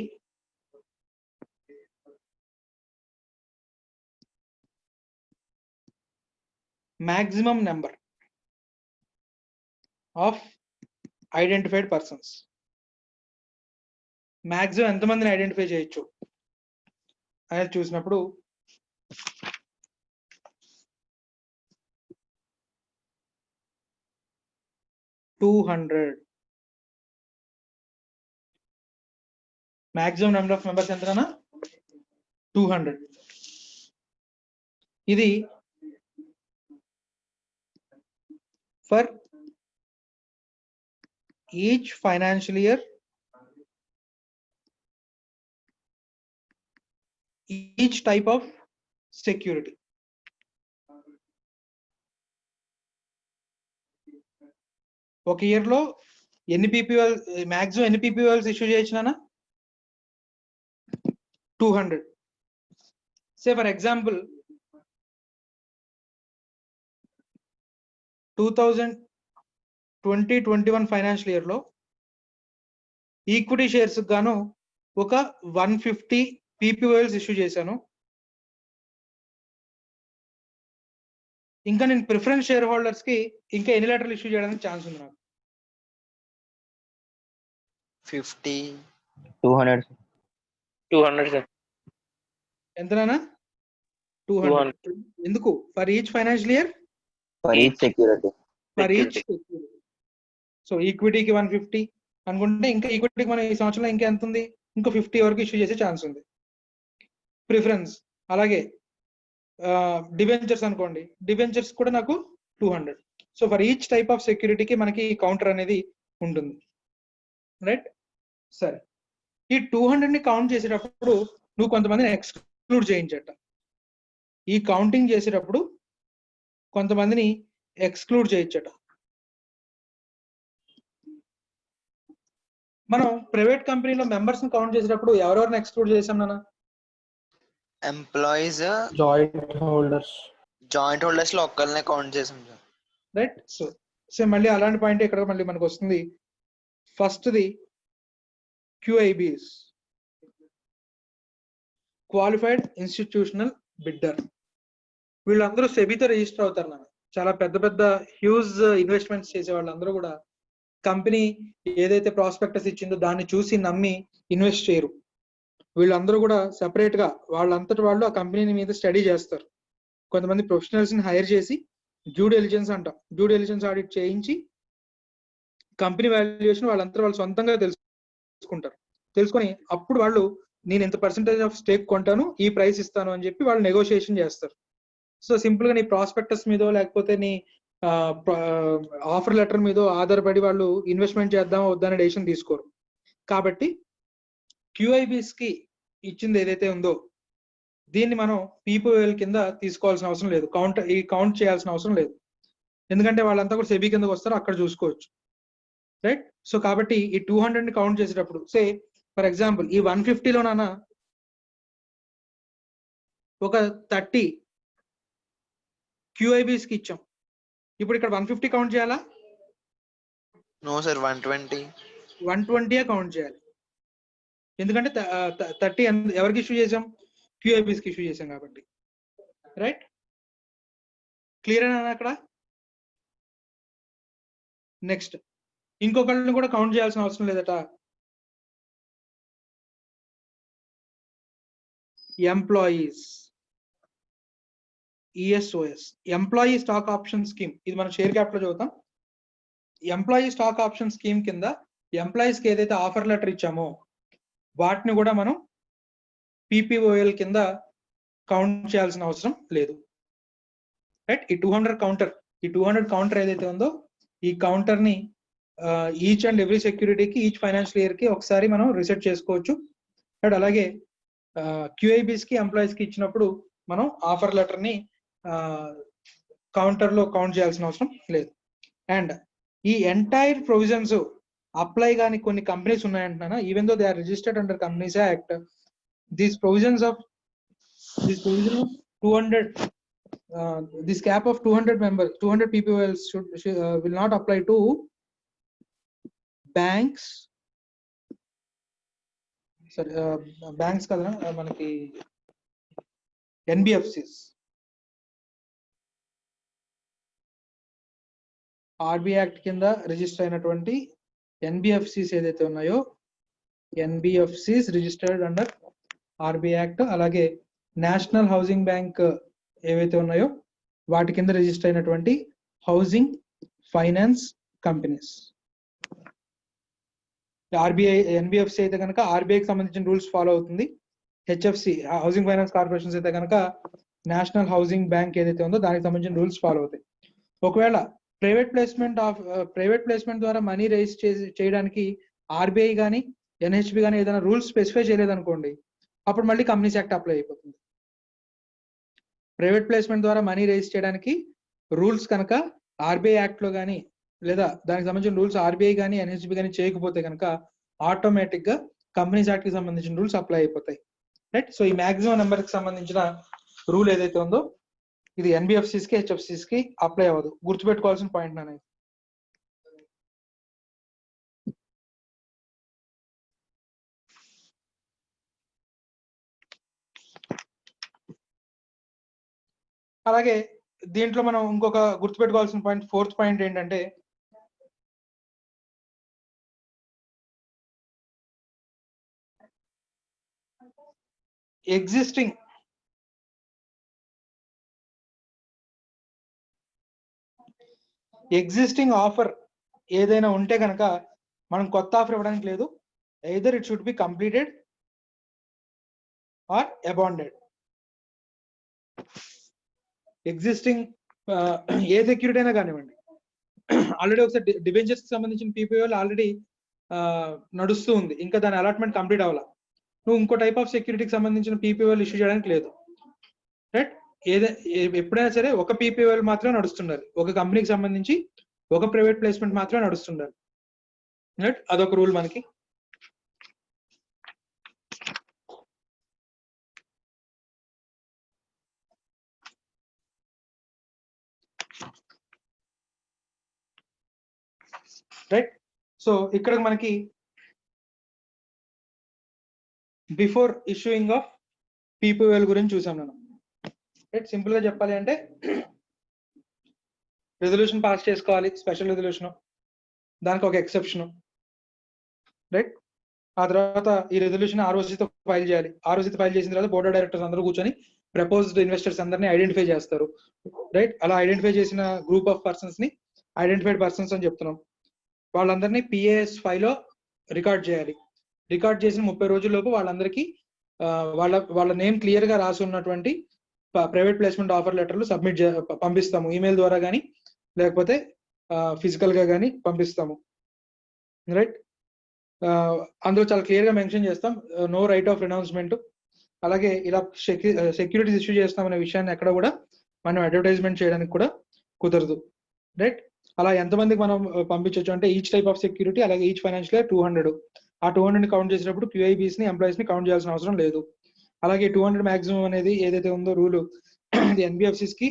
maximum number of identified persons. Maximum ఎంతమందిని ఐడెంటిఫై చేయొచ్చు అనేది చూసినప్పుడు 200. Maximum number of members ఎంతనా 200. ఇది for each financial year, each type of security. ఒక ఇయర్ లో ఎన్ని పీపీఎల్ మాక్సిమం ఎన్ని పీపీఎల్స్ ఇష్యూ చేయొచ్చునా 200. Say for example 2020-21 financial year లో ఈక్విటీ షేర్స్ గాను ఒక 150 పీపీఎల్స్ ఇష్యూ చేశాను. ఇంకా నేను ప్రిఫరెన్స్ షేర్ హోల్డర్స్ కి ఇంకా ఎన్ని లెటర్లు ఇష్యూ చేయడానికి ఛాన్స్ ఉంది నాకు 50. 200 సార్. ఎంతనా 200. ఎందుకు for each financial year For each security. For each. So ఈక్విటీకి 150 అనుకుంటే ఇంకా ఈక్విటీకి మనం ఈ సంవత్సరంలో ఇంకా ఎంత ఉంది, ఇంకో 50 వరకు ఇష్యూ చేసే ఛాన్స్ ఉంది. ప్రిఫరెన్స్ అలాగే డిబెంచర్స్ అనుకోండి, డిబెంచర్స్ కూడా నాకు 200. So for each type of సెక్యూరిటీకి మనకి కౌంటర్ అనేది ఉంటుంది, రైట్? సరే, ఈ 200ని కౌంట్ చేసేటప్పుడు నువ్వు కొంతమందిని ఎక్స్క్లూడ్ చేయించట. ఈ కౌంటింగ్ చేసేటప్పుడు కొంతమందిని ఎక్స్క్లూడ్ చేయొచ్చట. మనం ప్రైవేట్ కంపెనీలో మెంబర్స్ ని కౌంట్ చేసేటప్పుడు ఎవరెవరిని ఎక్స్క్లూడ్ చేసాం నాన్న? ఎంప్లాయీస్, జాయింట్ హోల్డర్స్ లో ఒక్కరినే కౌంట్ చేసాం సార్. రైట్. సో మళ్ళీ అలాంటి పాయింట్ ఇక్కడ మళ్ళీ మనకు వస్తుంది. First the QIBs, qualified institutional bidder. వీళ్ళందరూ సెబీతో రిజిస్టర్ అవుతారు నాన్న. చాలా పెద్ద పెద్ద హ్యూజ్ ఇన్వెస్ట్మెంట్స్ చేసే వాళ్ళందరూ కూడా కంపెనీ ఏదైతే ప్రాస్పెక్టస్ ఇచ్చిందో దాన్ని చూసి నమ్మి ఇన్వెస్ట్ చేయరు. వీళ్ళందరూ కూడా సెపరేట్ గా వాళ్ళంతటి వాళ్ళు ఆ కంపెనీ మీద స్టడీ చేస్తారు. కొంతమంది ప్రొఫెషనల్స్ ని హైర్ చేసి డ్యూ డెలిజెన్స్ అంటాం, డ్యూ డెలిజెన్స్ ఆడిట్ చేయించి కంపెనీ వాల్యుయేషన్ వాళ్ళంతా వాళ్ళు సొంతంగా తెలుసుకుంటారు. తెలుసుకొని అప్పుడు వాళ్ళు నేను ఎంత పర్సెంటేజ్ ఆఫ్ స్టేక్ కొంటాను, ఈ ప్రైస్ ఇస్తాను అని చెప్పి వాళ్ళు నెగోషియేషన్ చేస్తారు. సో సింపుల్ గా నీ ప్రాస్పెక్టస్ మీదో లేకపోతే నీ ఆఫర్ లెటర్ మీదో ఆధారపడి వాళ్ళు ఇన్వెస్ట్మెంట్ చేద్దామా వద్దనే డెసిషన్ తీసుకోరు. కాబట్టి QIBs కి ఇచ్చింది ఏదైతే ఉందో దీన్ని మనం PPOL కింద తీసుకోవాల్సిన అవసరం లేదు, కౌంట్ చేయాల్సిన అవసరం లేదు. ఎందుకంటే వాళ్ళంతా కూడా సెబీ కిందకు వస్తారు, అక్కడ చూసుకోవచ్చు, రైట్? సో కాబట్టి ఈ 200ని కౌంట్ చేసేటప్పుడు సే ఫర్ ఎగ్జాంపుల్ ఈ 150లో నాన్న ఒక 30 QIBs కి ఇచ్చాం. ఇప్పుడు ఇక్కడ 150 కౌంట్ చేయాలా? నో సార్, 120 కౌంట్ చేయాలి. ఎందుకంటే 30 ఎవరికి ఇష్యూ చేసాం? QIBs కి ఇష్యూ చేసాం కాబట్టి, రైట్? క్లియర్ అయినా అక్కడ? నెక్స్ట్ ఇంకొకళ్ళని కూడా కౌంట్ చేయాల్సిన అవసరం లేదట. Employees, ESOS, employee stock option scheme. ఇది మనం షేర్ క్యాపిటల్ చదువుతాం. ఎంప్లాయీ స్టాక్ ఆప్షన్ స్కీమ్ కింద ఎంప్లాయీస్ కి ఏదైతే ఆఫర్ లెటర్ ఇచ్చామో వాటిని కూడా మనం PPOL కింద కౌంట్ చేయాల్సిన అవసరం లేదు, రైట్? ఈ 200 కౌంటర్ ఏదైతే ఉందో ఈ కౌంటర్ ని ఈచ్ అండ్ ఎవ్రీ సెక్యూరిటీకి ఈచ్ ఫైనాన్షియల్ ఇయర్ కి ఒకసారి మనం రిసెట్ చేసుకోవచ్చు. అండ్ అలాగే QIBs కి ఎంప్లాయీస్ కి ఇచ్చినప్పుడు మనం ఆఫర్ లెటర్ ని కౌంటర్ లో కౌంట్ చేయాల్సిన అవసరం లేదు. అండ్ ఈ ఎంటైర్ ప్రొవిజన్స్ అప్లై కానీ కొన్ని కంపెనీస్ ఉన్నాయంటున్నా, even though they are registered under companies act, these provisions of 200 this cap of 200 members, 200 PPOLs will not apply to banks. Sorry, banks kada manaki NBFCs, RBI Act కింద register అయినటువంటి NBFCs ఏదైతే ఉన్నాయో NBFCs registered under RBI Act, అలాగే national housing bank ఏవైతే ఉన్నాయో వాటి కింద register అయినటువంటి housing finance companies, RBI NBFC అయితే కనుక ఆర్బీఐకి సంబంధించిన రూల్స్ ఫాలో అవుతుంది. హెచ్ఎఫ్సి హౌసింగ్ ఫైనాన్స్ కార్పొరేషన్స్ అయితే కనుక నేషనల్ హౌసింగ్ బ్యాంక్ ఏదైతే ఉందో దానికి సంబంధించిన రూల్స్ ఫాలో అవుతాయి. ఒకవేళ ప్రైవేట్ ప్లేస్మెంట్ ద్వారా మనీ రైజ్ చేయడానికి ఆర్బీఐ కానీ ఎన్హెచ్బి కానీ ఏదైనా రూల్స్ స్పెసిఫై చేయలేదనుకోండి, అప్పుడు మళ్ళీ కంపెనీస్ యాక్ట్ అప్లై అయిపోతుంది. ప్రైవేట్ ప్లేస్మెంట్ ద్వారా మనీ రైజ్ చేయడానికి రూల్స్ కనుక ఆర్బీఐ యాక్ట్ లో కానీ లేదా దానికి సంబంధించిన రూల్స్ ఆర్బీఐ కానీ ఎన్హెచ్బి కానీ చేయకపోతే కనుక ఆటోమేటిక్ గా కంపెనీస్ యాక్ట్ కి సంబంధించిన రూల్స్ అప్లై అయిపోతాయి. రైట్. సో ఈ మాక్సిమం నెంబర్ కి సంబంధించిన రూల్ ఏదైతే ఉందో ఇది ఎన్బిఎఫ్సిస్ కి హెచ్ఎఫ్సిస్ కి అప్లై అవ్వదు. గుర్తుపెట్టుకోవాల్సిన పాయింట్ అనేది. అలాగే దీంట్లో మనం ఇంకొక గుర్తుపెట్టుకోవాల్సిన పాయింట్, ఫోర్త్ పాయింట్ ఏంటంటే ఎగ్జిస్టింగ్ ఆఫర్ ఏదైనా ఉంటే కనుక మనం కొత్త ఆఫర్ ఇవ్వడానికి లేదు. Either it should be completed or abandoned. Existing ఏ సెక్యూరిటీ అయినా కానివ్వండి, ఆల్రెడీ ఒకసారి డిబెంచర్స్ కి సంబంధించిన పీపీఓ ఆల్రెడీ నడుస్తూ ఉంది, ఇంకా దాని అలాట్మెంట్ కంప్లీట్ అవ్వాల, నువ్వు ఇంకో టైప్ ఆఫ్ సెక్యూరిటీకి సంబంధించిన పీపీఓ ఇష్యూ చేయడానికి లేదు. రైట్. ఎప్పుడైనా సరే ఒక పీపీఓ మాత్రమే నడుస్తుండాలి, ఒక కంపెనీకి సంబంధించి ఒక ప్రైవేట్ ప్లేస్మెంట్ మాత్రమే నడుస్తుండాలి. రైట్. అదొక రూల్ మనకి. రైట్. సో ఇక్కడ మనకి బిఫోర్ ఇష్యూయింగ్ ఆఫ్ పీపీఓఎల్ గురించి చూసాం మనం. రైట్. సింపుల్ గా చెప్పాలి అంటే రెజల్యూషన్ పాస్ చేసుకోవాలి, స్పెషల్ రెజల్యూషన్, దానికి ఒక ఎక్సెప్షన్. రైట్. ఆ తర్వాత ఈ రెజల్యూషన్ ఆర్ఓసీతో ఫైల్ చేయాలి. ఆర్ఓసీతో ఫైల్ చేసిన తర్వాత బోర్డ్ ఆఫ్ డైరెక్టర్స్ అందరూ కూర్చొని ప్రపోజ్డ్ ఇన్వెస్టర్స్ అందరినీ ఐడెంటిఫై చేస్తారు. రైట్. అలా ఐడెంటిఫై చేసిన గ్రూప్ ఆఫ్ పర్సన్స్ ని ఐడెంటిఫైడ్ పర్సన్స్ అని చెప్తున్నాం. వాళ్ళందరినీ పిఏఎస్ 5 లో రికార్డ్ చేయాలి. రికార్డ్ చేసిన 30 రోజుల్లోపు వాళ్ళందరికీ వాళ్ళ నేమ్ క్లియర్ గా రాసి ఉన్నటువంటి ప్రైవేట్ ప్లేస్మెంట్ ఆఫర్ లెటర్లు పంపిస్తాము. ఈమెయిల్ ద్వారా కానీ లేకపోతే ఫిజికల్ గా కానీ పంపిస్తాము. రైట్. అందులో చాలా క్లియర్ గా మెన్షన్ చేస్తాం నో రైట్ ఆఫ్ రినౌన్స్మెంట్. అలాగే ఇలా సెక్యూరిటీస్ ఇష్యూ చేస్తాం అనే విషయాన్ని ఎక్కడ కూడా మనం అడ్వర్టైజ్మెంట్ చేయడానికి కూడా కుదరదు. రైట్. అలా ఎంతమందికి మనం పంపించవచ్చు అంటే ఈచ్ టైప్ ఆఫ్ సెక్యూరిటీ, అలాగే ఈచ్ ఫైనాన్షియల్ ఇయర్ 200. ఆ 200 కౌంట్ చేసినప్పుడు క్యూఐబీస్ ని ఎంప్లాయీస్ ని కౌంట్ చేయాల్సిన అవసరం లేదు. అలాగే 200 మాక్సిమం అనేది ఏదైతే ఉందో రూల్ ఇది ఎన్బిఎఫ్సిస్ కి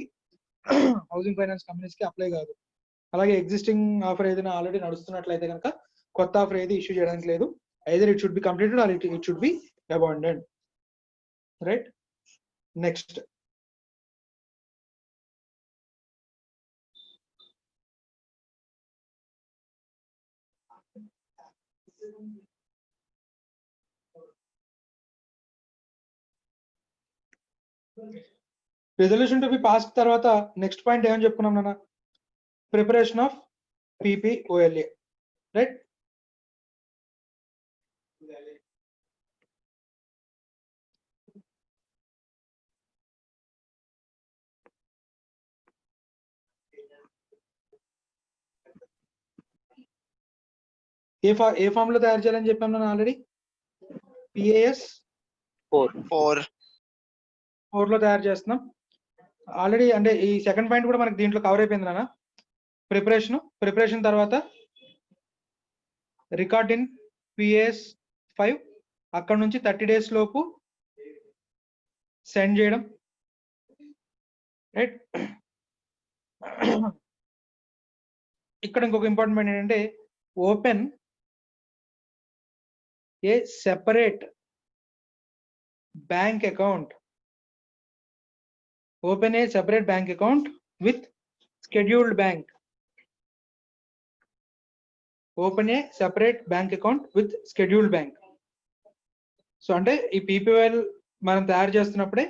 హౌసింగ్ ఫైనాన్స్ కంపెనీస్ కి అప్లై కాదు. అలాగే ఎగ్జిస్టింగ్ ఆఫర్ ఏదైనా ఆల్రెడీ నడుస్తున్నట్లయితే కనుక కొత్త ఆఫర్ ఏది ఇష్యూ చేయడానికి లేదు. Either it should be completed or it should be abandoned. Right. Next resolution to be pass తర్వాత నెక్స్ట్ పాయింట్ ఏమని చెప్పుకున్నాం నాన్న? ప్రిపరేషన్ ఆఫ్ పీపీఓఎల్ఏ. రైట్. ఏ ఫామ్ లో తయారు చేయాలని చెప్పాం నేను ఆల్రెడీ? పిఏఎస్ 4 లో తయారు చేస్తున్నాం ఆల్రెడీ. అంటే ఈ సెకండ్ పాయింట్ కూడా మనకి దీంట్లో కవర్ అయిపోయింది నాన్న. ప్రిపరేషన్ తర్వాత రికార్డ్ ఇన్ పిఏఎస్ 5, అక్కడ నుంచి 30 days లోపు సెండ్ చేయడం. రైట్. ఇక్కడ ఇంకొక ఇంపార్టెంట్ పాయింట్ ఏంటంటే open a separate bank account. Open a separate bank account with scheduled bank. Open a separate bank account with scheduled bank. So అంటే ఈ పీపీఓఎల్ మనం తయారు చేస్తున్నప్పుడే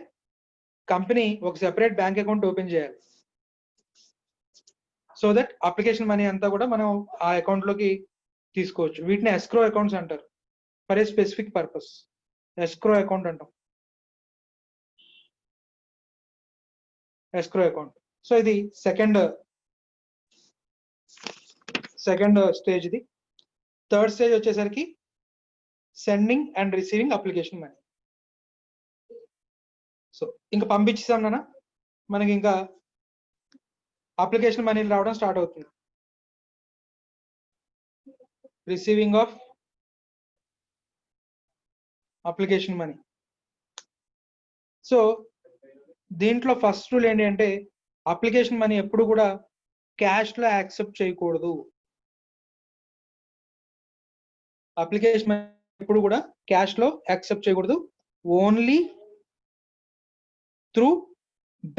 కంపెనీ ఒక సెపరేట్ బ్యాంక్ అకౌంట్ ఓపెన్ చేయాలి. సో దట్ అప్లికేషన్ మనీ అంతా కూడా మనం ఆ అకౌంట్ లోకి తీసుకోవచ్చు. వీటిని ఎస్క్రో అకౌంట్స్ అంటారు for a specific purpose. Escrow account అంటాం, ఎస్క్రో అకౌంట్. సో ఇది సెకండ్ స్టేజ్. ఇది థర్డ్ స్టేజ్ వచ్చేసరికి sending and receiving application money. So ఇంకా పంపించేసాం నాన్న, మనకి ఇంకా అప్లికేషన్ మనీ రావడం స్టార్ట్ అవుతుంది. Receiving of application money. So దీంట్లో ఫస్ట్ రూల్ ఏంటి అంటే అప్లికేషన్ మనీ ఎప్పుడు కూడా క్యాష్ లో యాక్సెప్ట్ చేయకూడదు. అప్లికేషన్ మనీ ఎప్పుడు కూడా క్యాష్ లో యాక్సెప్ట్ చేయకూడదు, only through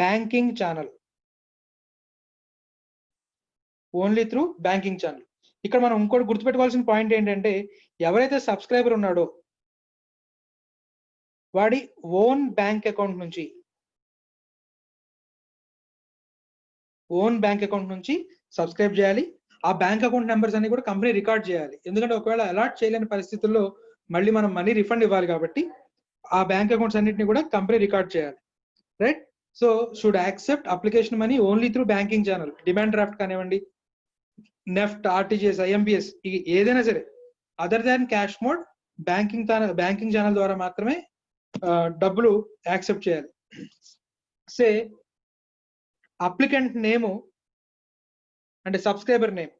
banking channel. Only through banking channel. ఇక్కడ మనం ఇంకోటి గుర్తుపెట్టుకోవాల్సిన పాయింట్ ఏంటంటే ఎవరైతే సబ్స్క్రైబర్ ఉన్నాడో వాడి ఓన్ బ్యాంక్ అకౌంట్ నుంచి సబ్స్క్రైబ్ చేయాలి. ఆ బ్యాంక్ అకౌంట్ నెంబర్స్ అన్ని కూడా కంపెనీ రికార్డ్ చేయాలి. ఎందుకంటే ఒకవేళ అలాట్ చేయలేని పరిస్థితుల్లో మళ్ళీ మనం మనీ రిఫండ్ ఇవ్వాలి కాబట్టి ఆ బ్యాంక్ అకౌంట్స్ అన్నిటిని కూడా కంపెనీ రికార్డ్ చేయాలి, right? So should accept application money only through banking channel. Demand draft కానివ్వండి, నెఫ్ట్, ఆర్టీజీఎస్, ఐఎంపిఎస్ ఏదైనా సరే other than cash mode banking channel ద్వారా మాత్రమే డబ్బులు యాక్సెప్ట్ చేయాలి. సే అప్లికెంట్ నేము అంటే సబ్స్క్రైబర్ నేమ్,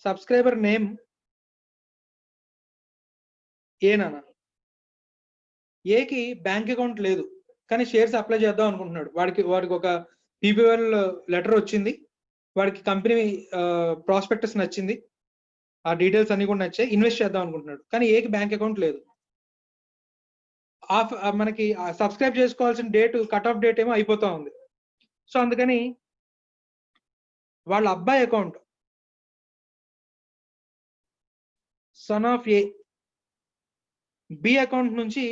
సబ్స్క్రైబర్ నేమ్ ఏనా? ఏకి బ్యాంక్ అకౌంట్ లేదు కానీ షేర్స్ అప్లై చేద్దాం అనుకుంటున్నాడు. వాడికి ఒక పీపీఎల్ లెటర్ వచ్చింది, వాడికి కంపెనీ ప్రాస్పెక్టస్ నచ్చింది, ఆ డీటెయిల్స్ అన్ని కూడా నచ్చాయి, ఇన్వెస్ట్ చేద్దాం అనుకుంటున్నాడు. కానీ ఏకి బ్యాంక్ అకౌంట్ లేదు. మనకి సబ్స్క్రైబ్ చేసుకోవాల్సిన డేట్, కట్ ఆఫ్ డేట్ ఏమో అయిపోతా ఉంది. సో అందుకని వాళ్ళ అబ్బాయి account son of A B account నుంచి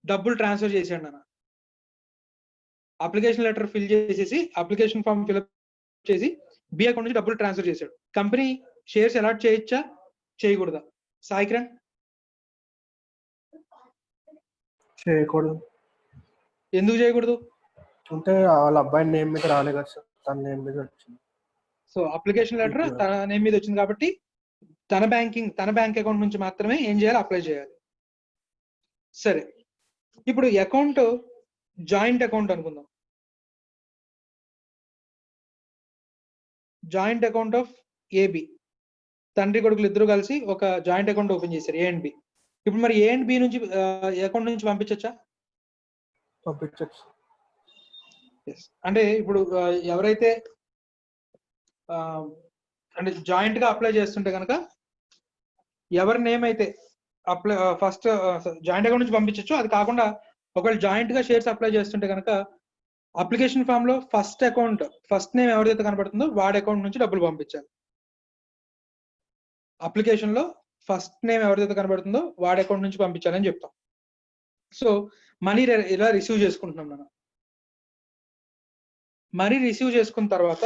డబ్బులు ట్రాన్స్ఫర్ చేశాడు నాన్న. అప్లికేషన్ లెటర్ ఫిల్ చేసేసి అప్లికేషన్ ఫామ్ ఫిల్అప్ చేసి బి అకౌంట్ నుంచి డబ్బులు ట్రాన్స్ఫర్ చేశాడు. కంపెనీ షేర్స్ అలాట్ చేయొచ్చా చేయకూడదా? సాయి కిరణ్. చేయకూడదు. ఎందుకు చేయకూడదు? అంటే వాళ్ళ అబ్బాయి నేమ్ మీద రాలే కదా సార్, తన నేమ్ మీద వచ్చింది. సో అప్లికేషన్ లెటర్ తన నేమ్ మీద వచ్చింది కాబట్టి తన బ్యాంక్ అకౌంట్ నుంచి మాత్రమే ఏం చేయాలి? అప్లై చేయాలి. సరే, ఇప్పుడు అకౌంట్ జాయింట్ అకౌంట్ అనుకుందాం. జాయింట్ అకౌంట్ ఆఫ్ ఏబి, తండ్రి కొడుకులు ఇద్దరు కలిసి ఒక జాయింట్ అకౌంట్ ఓపెన్ చేశారు, ఏ అండ్ బి. ఇప్పుడు మరి ఏ అండ్ బి నుంచి అకౌంట్ నుంచి పంపించచ్చా? పంపించచ్చు. అంటే ఇప్పుడు ఎవరైతే అంటే జాయింట్ గా అప్లై చేస్తుంటే కనుక ఎవరి నేమ్ అయితే అప్లై ఫస్ట్ జాయింట్ అకౌంట్ నుంచి పంపించచ్చు. అది కాకుండా ఒకవేళ జాయింట్ గా షేర్స్ అప్లై చేస్తుంటే కనుక అప్లికేషన్ ఫామ్ లో ఫస్ట్ నేమ్ ఎవరిదైతే కనబడుతుందో వాడి అకౌంట్ నుంచి డబ్బులు పంపించాలి. అప్లికేషన్ లో ఫస్ట్ నేమ్ ఎవరిదైతే కనబడుతుందో వాడి అకౌంట్ నుంచి పంపించాలని చెప్తాం. సో మనీ ఇలా రిసీవ్ చేసుకుంటున్నాం మనం. మనీ రిసీవ్ చేసుకున్న తర్వాత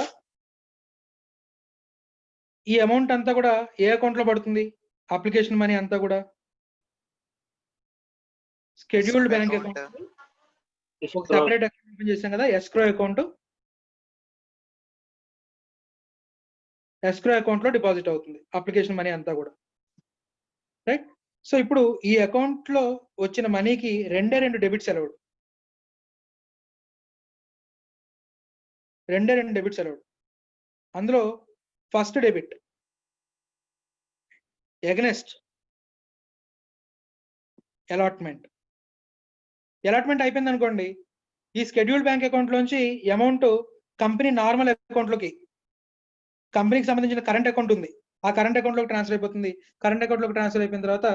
ఈ అమౌంట్ అంతా కూడా ఏ అకౌంట్ లో పడుతుంది? అప్లికేషన్ మనీ అంతా కూడా షెడ్యూల్డ్ బ్యాంక్ అకౌంట్, ఒక సెపరేట్ అకౌంట్ ఓపెన్ చేసాం కదా, ఎస్క్రో అకౌంట్. ఎస్క్రో అకౌంట్ లో డిపాజిట్ అవుతుంది అప్లికేషన్ మనీ అంతా కూడా, రైట్? సో ఇప్పుడు ఈ అకౌంట్ లో వచ్చిన మనీకి రెండు డెబిట్స్ అలౌడ్. రెండు డెబిట్స్ అలౌడ్. అందులో ఫస్ట్ డెబిట్ ఎగనెస్ట్ అలాట్మెంట్ అయిపోయింది అనుకోండి, ఈ షెడ్యూల్డ్ బ్యాంక్ అకౌంట్ లోంచి అమౌంట్ కంపెనీ నార్మల్ అకౌంట్ లోకి, కంపెనీకి సంబంధించిన కరెంట్ అకౌంట్ ఉంది, ఆ కరెంట్ అకౌంట్ లోకి ట్రాన్స్ఫర్ అయిపోతుంది. కరెంట్ అకౌంట్ లోకి ట్రాన్స్ఫర్ అయిపోయిన తర్వాత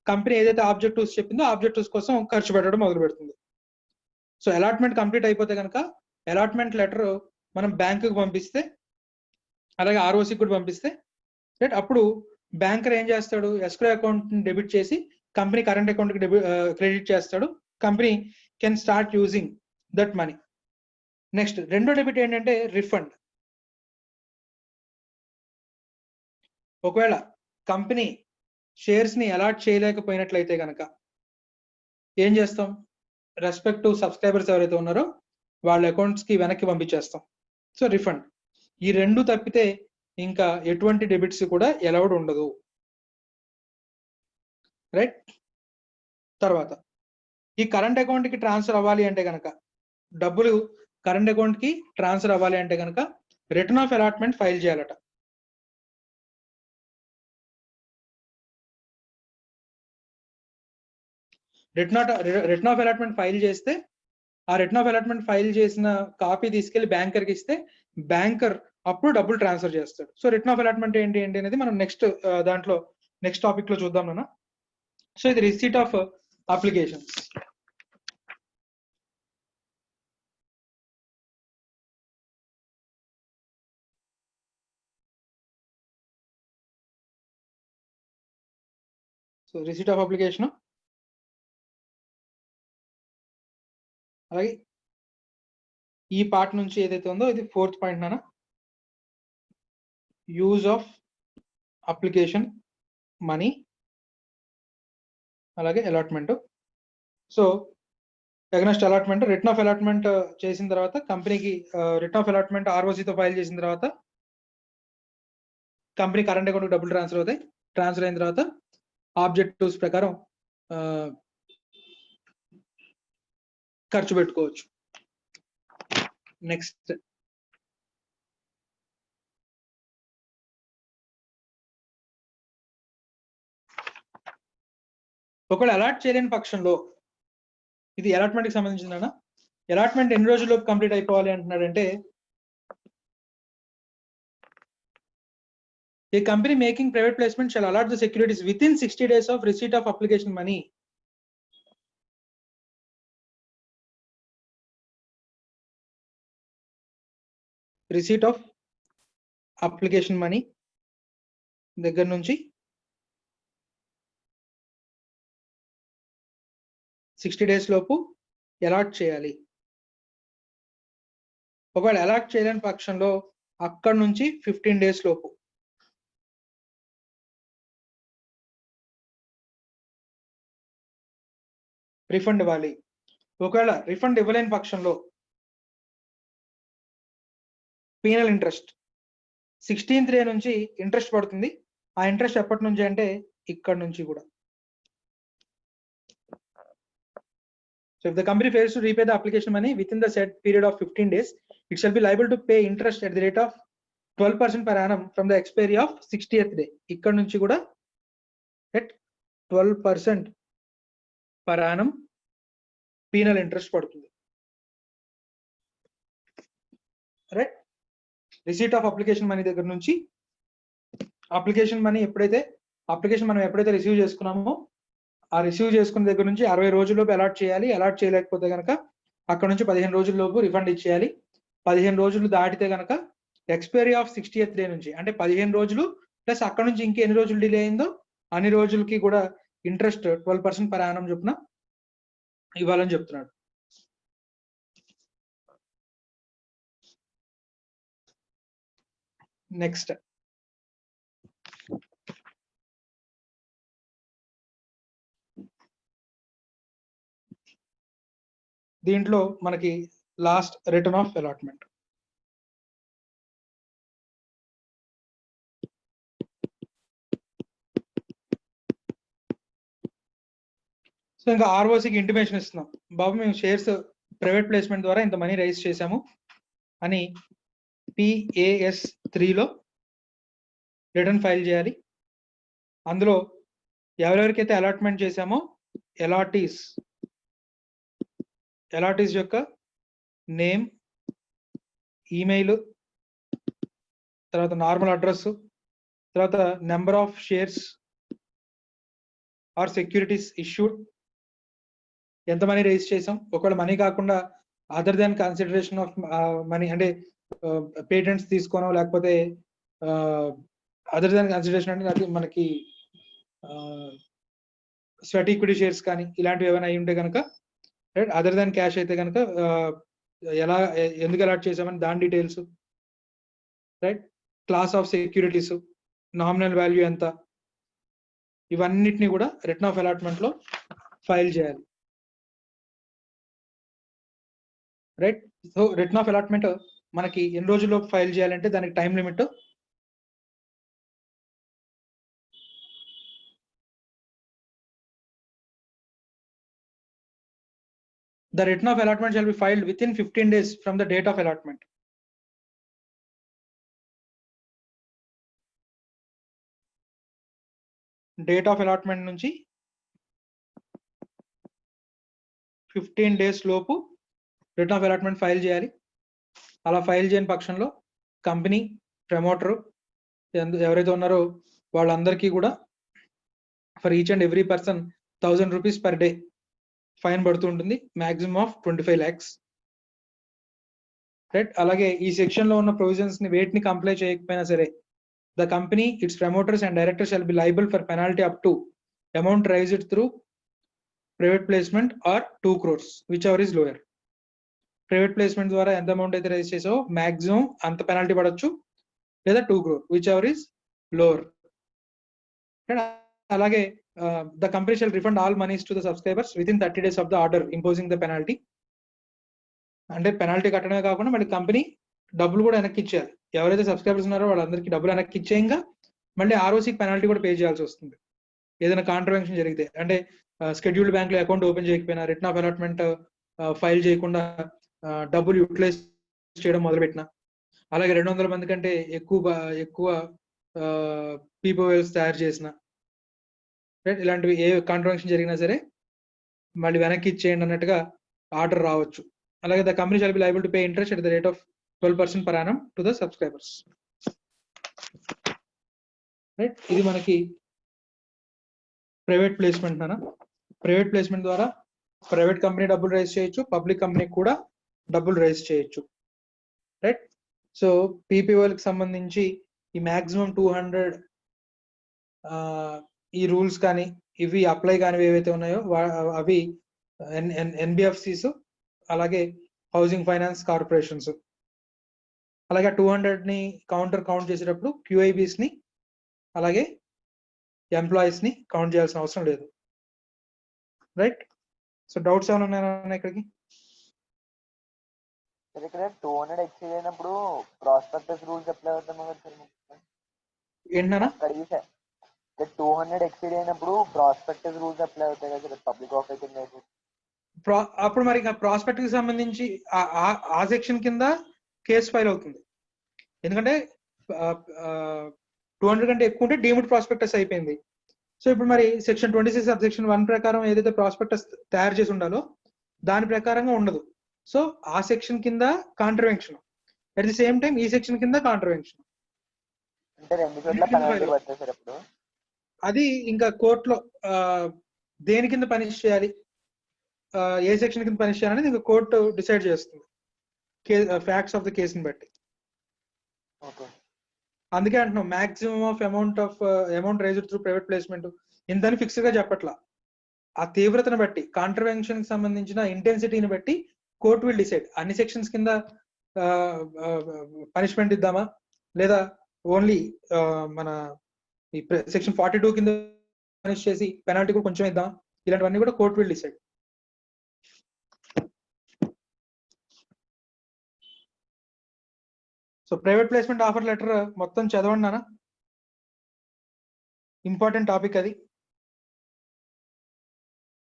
కంపెనీ ఏదైతే ఆబ్జెక్టివ్స్ చెప్పిందో ఆబ్జెక్టివ్స్ కోసం ఖర్చు పెట్టడం మొదలు పెడుతుంది. సో అలాట్మెంట్ కంప్లీట్ అయిపోతే కనుక అలాట్మెంట్ లెటర్ మనం బ్యాంకుకి పంపిస్తే, అలాగే ఆర్ఓసి కూడా పంపిస్తే, రైట్, అప్పుడు బ్యాంకర్ ఏం చేస్తాడు? ఎస్క్రో అకౌంట్ డెబిట్ చేసి కంపెనీ కరెంట్ అకౌంట్ కి క్రెడిట్ చేస్తాడు. Company can start using that money. Next రెండో డెబిట్ ఏంటంటే రిఫండ్. ఒకవేళ కంపెనీ షేర్స్ ని అలాట్ చేయలేకపోయినట్లయితే కనుక ఏం చేస్తాం, రెస్పెక్టివ్ సబ్స్క్రైబర్స్ ఎవరైతే ఉన్నారో వాళ్ళ అకౌంట్స్ కి వెనక్కి పంపించేస్తాం. So refund. ఈ రెండు తప్పితే ఇంకా ఎటువంటి డెబిట్స్ కూడా అలౌడ్ ఉండదు. రైట్. తర్వాత ఈ కరెంట్ అకౌంట్ కి ట్రాన్స్ఫర్ అవ్వాలి అంటే కనుక, డబ్బులు కరెంట్ అకౌంట్ కి ట్రాన్స్ఫర్ అవ్వాలి అంటే కనుక రిటర్న్ ఆఫ్ అలాట్మెంట్ ఫైల్ చేయాలట. రిటర్న్ ఆఫ్ అలాట్మెంట్ ఫైల్ చేస్తే ఆ రిటర్న్ ఆఫ్ అలాట్మెంట్ ఫైల్ చేసిన కాపీ తీసుకెళ్లి బ్యాంకర్ కి ఇస్తే బ్యాంకర్ అప్పుడు డబ్బులు ట్రాన్స్ఫర్ చేస్తాడు. సో రిటర్న్ ఆఫ్ అలాట్మెంట్ ఏంటి అనేది మనం నెక్స్ట్ దాంట్లో నెక్స్ట్ టాపిక్ లో చూద్దాం నాన్న. సో ఇది receipt of applications. So receipt of application. అలాగే ఈ పార్ట్ నుంచి ఏదైతే ఉందో ఇది 4th పాయింట్ నాన్న, యూజ్ ఆఫ్ అప్లికేషన్ మనీ, అలాగే allotment. So against allotment, return of allotment చేసిన తర్వాత కంపెనీకి రిటర్న్ ఆఫ్ అలాట్మెంట్ ఆర్ఓసీతో ఫైల్ చేసిన తర్వాత కంపెనీ కరెంట్ అకౌంట్ డబ్బులు ట్రాన్స్ఫర్ అవుతాయి. ట్రాన్స్ఫర్ అయిన తర్వాత ఆబ్జెక్టివ్స్ ప్రకారం ఖర్చు పెట్టుకోవచ్చు. నెక్స్ట్ ఒకవేళ అలాట్ చేయలేని పక్షంలో, ఇది అలాట్మెంట్ కి సంబంధించిన అలాట్మెంట్ ఎన్ని రోజుల్లో కంప్లీట్ అయిపోవాలి అంటున్నాడంటే, a company making private placement shall allot the securities within 60 days of receipt of application money. Receipt of application money దగ్గర నుంచి 60 days లోపు అలాట్ చేయాలి. ఒకవేళ అలాట్ చేయలేని పక్షంలో అక్కడ నుంచి 15 days లోపు రిఫండ్ ఇవ్వాలి. ఒకవేళ రిఫండ్ ఇవ్వలేని పక్షంలో పీనల్ ఇంట్రెస్ట్ 16th డే నుంచి ఇంట్రెస్ట్ పడుతుంది. ఆ ఇంట్రెస్ట్ ఎప్పటి నుంచి అంటే ఇక్కడ నుంచి కూడా. So if the company fails to repay the application money within the set period of 15 days, it shall be liable to pay interest at the rate of 12% per annum from the expiry of 60th day. ఇక్కడ నుంచి కూడా at 12% per annum penal interest పడుతుంది. Right. Receipt of application money దగ్గర నుంచి application money మనం ఎప్పుడైతే receive చేసుకున్నామో ఆ రిసీవ్ చేసుకున్న దగ్గర నుంచి 60 రోజుల్లోపు అలాట్ చేయాలి. అలాట్ చేయలేకపోతే కనుక అక్కడ నుంచి 15 రోజుల్లోపు రిఫండ్ ఇచ్చేయాలి. 15 రోజులు దాటితే కనుక ఎక్స్పైరీ ఆఫ్ 60th డే నుంచి, అంటే 15 రోజులు ప్లస్ అక్కడ నుంచి ఇంకెన్ని రోజులు డిలే అయిందో అన్ని రోజులకి కూడా ఇంట్రెస్ట్ 12% per annum చొప్పున ఇవ్వాలని చెప్తున్నాడు. నెక్స్ట్ దీంట్లో మనకి last return of allotment. So ఇంకా ఆర్ఓసికి ఇంటిమేషన్ ఇస్తున్నాం, బాబు మేము షేర్స్ ప్రైవేట్ ప్లేస్మెంట్ ద్వారా ఇంత మనీ రైజ్ చేశాము అని PAS 3లో రిటర్న్ ఫైల్ చేయాలి. అందులో ఎవరెవరికైతే అలాట్మెంట్ చేశామో అలాటీస్ యొక్క నేమ్, ఈమెయిల్, తర్వాత నార్మల్ అడ్రస్, తర్వాత number of shares or securities issued, ఎంత మనీ రైజ్ చేసాం. ఒకవేళ మనీ కాకుండా other than consideration of money అంటే పేటెంట్స్ తీసుకోనో లేకపోతే అదర్ దాన్ కన్సిడరేషన్ అంటే మనకి స్వెట్ ఈక్విటీ షేర్స్ కానీ ఇలాంటివి ఏమైనా అయి ఉంటే కనుక, రైట్, అదర్ దాన్ క్యాష్ అయితే కనుక ఎలా ఎందుకు అలాట్ చేసామని దాని details, right, class of securities, nominal value ఎంత, ఇవన్నిటిని కూడా రిటర్న్ ఆఫ్ అలాట్మెంట్ లో ఫైల్ చేయాలి, right. So return of allotment మనకి ఎన్ని రోజుల్లో ఫైల్ చేయాలంటే దానికి time limit the return of allotment shall be filed within 15 days from the date of allotment. Date of allotment నుంచి 15 days లోపు రిటర్న్ ఆఫ్ అలాట్మెంట్ ఫైల్ చేయాలి. అలా ఫైల్ చేయని పక్షంలో కంపెనీ ప్రమోటర్ ఎవరైతే ఉన్నారో వాళ్ళందరికీ కూడా for each and every person 1000 rupees per day fine పడుతుంటుంది, మాక్సిమం ఆఫ్ 25 lakhs, రైట్. అలాగే ఈ సెక్షన్ లో ఉన్న ప్రొవిజన్స్ ని వేటిని కంప్లై చేయకపోయినా సరే the company, its promoters and directors shall be liable for penalty up to amount raised through private placement or 2 crores whichever is lower. Private placement ద్వారా ఎంత అమౌంట్ అయితే రైజ్ చేసావో మాక్సిమం అంత penalty పడవచ్చు, లేదా 2 crore which ever is lower. అలాగే the company shall refund all monies to the subscribers within 30 days of the order imposing the penalty. అంటే penalty కట్టడమే కాకుండా మళ్ళీ కంపెనీ డబ్బులు కూడా వెనక్కి ఇచ్చేయాలి. ఎవరైతే సబ్స్క్రైబర్స్ ఉన్నారో వాళ్ళందరికీ డబ్బులు వెనక్కి ఇచ్చేయంగా మళ్ళీ ROC పెనాల్టీ కూడా పే చేయాల్సి వస్తుంది ఏదైనా కాంట్రవెన్షన్ జరిగితే. అంటే షెడ్యూల్డ్ బ్యాంక్ లో అకౌంట్ ఓపెన్ చేయకపోయినా, రిటర్న్ ఆఫ్ అలాట్మెంట్ ఫైల్ చేయకుండా డబ్బులు యూటిలైజ్ చేయడం మొదలుపెట్టినా, అలాగే 200 మంది కంటే ఎక్కువ పీపోఎల్స్ తయారు చేసిన, రైట్, ఇలాంటివి ఏ కాంట్రవెన్షన్ జరిగినా సరే మళ్ళీ వెనక్కి ఇచ్చేయండి అన్నట్టుగా ఆర్డర్ రావచ్చు. అలాగే the company shall be liable to pay interest at the rate of 12% per annum to the subscribers, right. ఇది మనకి ప్రైవేట్ ప్లేస్మెంట్ అన్న. ప్రైవేట్ ప్లేస్మెంట్ ద్వారా ప్రైవేట్ కంపెనీ డబ్బులు రైజ్ చేయొచ్చు, పబ్లిక్ కంపెనీకి కూడా డబ్బులు రైజ్ చేయొచ్చు, రైట్. సో పీపీఓకి సంబంధించి ఈ మాక్సిమం 200 ఈ రూల్స్ కానీ ఇవి అప్లై కానివి ఏవైతే ఉన్నాయో అవి ఎన్బిఎఫ్సిస్, అలాగే హౌసింగ్ ఫైనాన్స్ కార్పొరేషన్స్. అలాగే 200 ని కౌంట్ చేసేటప్పుడు QIBs ని అలాగే ఎంప్లాయీస్ ని కౌంట్ చేయాల్సిన అవసరం లేదు, రైట్. సో డౌట్స్ ఏమైనా ఉన్నాయా ఇక్కడికి? ఇక్కడ 200 ఎక్సీడ్ అయినప్పుడు ప్రాస్పెక్టస్ రూల్స్ అప్లై అవుతామా? ఏంటన్నా? 200 ఎక్సీడ్ అయినప్పుడు ప్రాస్పెక్టస్ రూల్స్ అప్లై అవుతాయి కదా పబ్లిక్ ఆఫర్ కింద. అప్పుడు మరి ప్రాస్పెక్ట్ కి సంబంధించి ఆ సెక్షన్ కింద కేసు ఫైల్ అవుతుంది. ఎందుకంటే 200 కంటే ఎక్కువ ఉంటే డీమ్డ్ ప్రాస్పెక్టస్ అయిపోయింది. సో ఇప్పుడు మరి సెక్షన్ 26 సబ్సెక్షన్ 1 ప్రకారం ఏదైతే ప్రాస్పెక్టస్ తయారు చేసి ఉండాలో దాని ప్రకారంగా ఉండదు. సో ఆ సెక్షన్ కింద contravention, at the same time ఈ సెక్షన్ కింద కాంట్రవెన్షన్. అది ఇంకా కోర్టులో దేని కింద పనిష్ చేయాలి, ఏ సెక్షన్ కింద పనిష్ చేయాలని ఇంకా కోర్టు డిసైడ్ చేస్తుంది ఫ్యాక్ట్స్ ఆఫ్ ద కేసుని బట్టి. అందుకే అంటున్నాం maximum of amount raised through private placement ఇంతని ఫిక్స్డ్ గా చెప్పట్లా. ఆ తీవ్రతను బట్టి, కాంట్రవెన్షన్ కి సంబంధించిన ఇంటెన్సిటీని బట్టి కోర్టు విల్ డిసైడ్ అన్ని సెక్షన్స్ కింద పనిష్మెంట్ ఇద్దామా, లేదా ఓన్లీ మన ఈ సెక్షన్ 42 కింద పనిష్ చేసి పెనాల్టీ కూడా కొంచెం ఇద్దామా, ఇలాంటివన్నీ కూడా court will decide. So private placement offer letter మొత్తం చదవండి నాన్న, ఇంపార్టెంట్ టాపిక్ అది.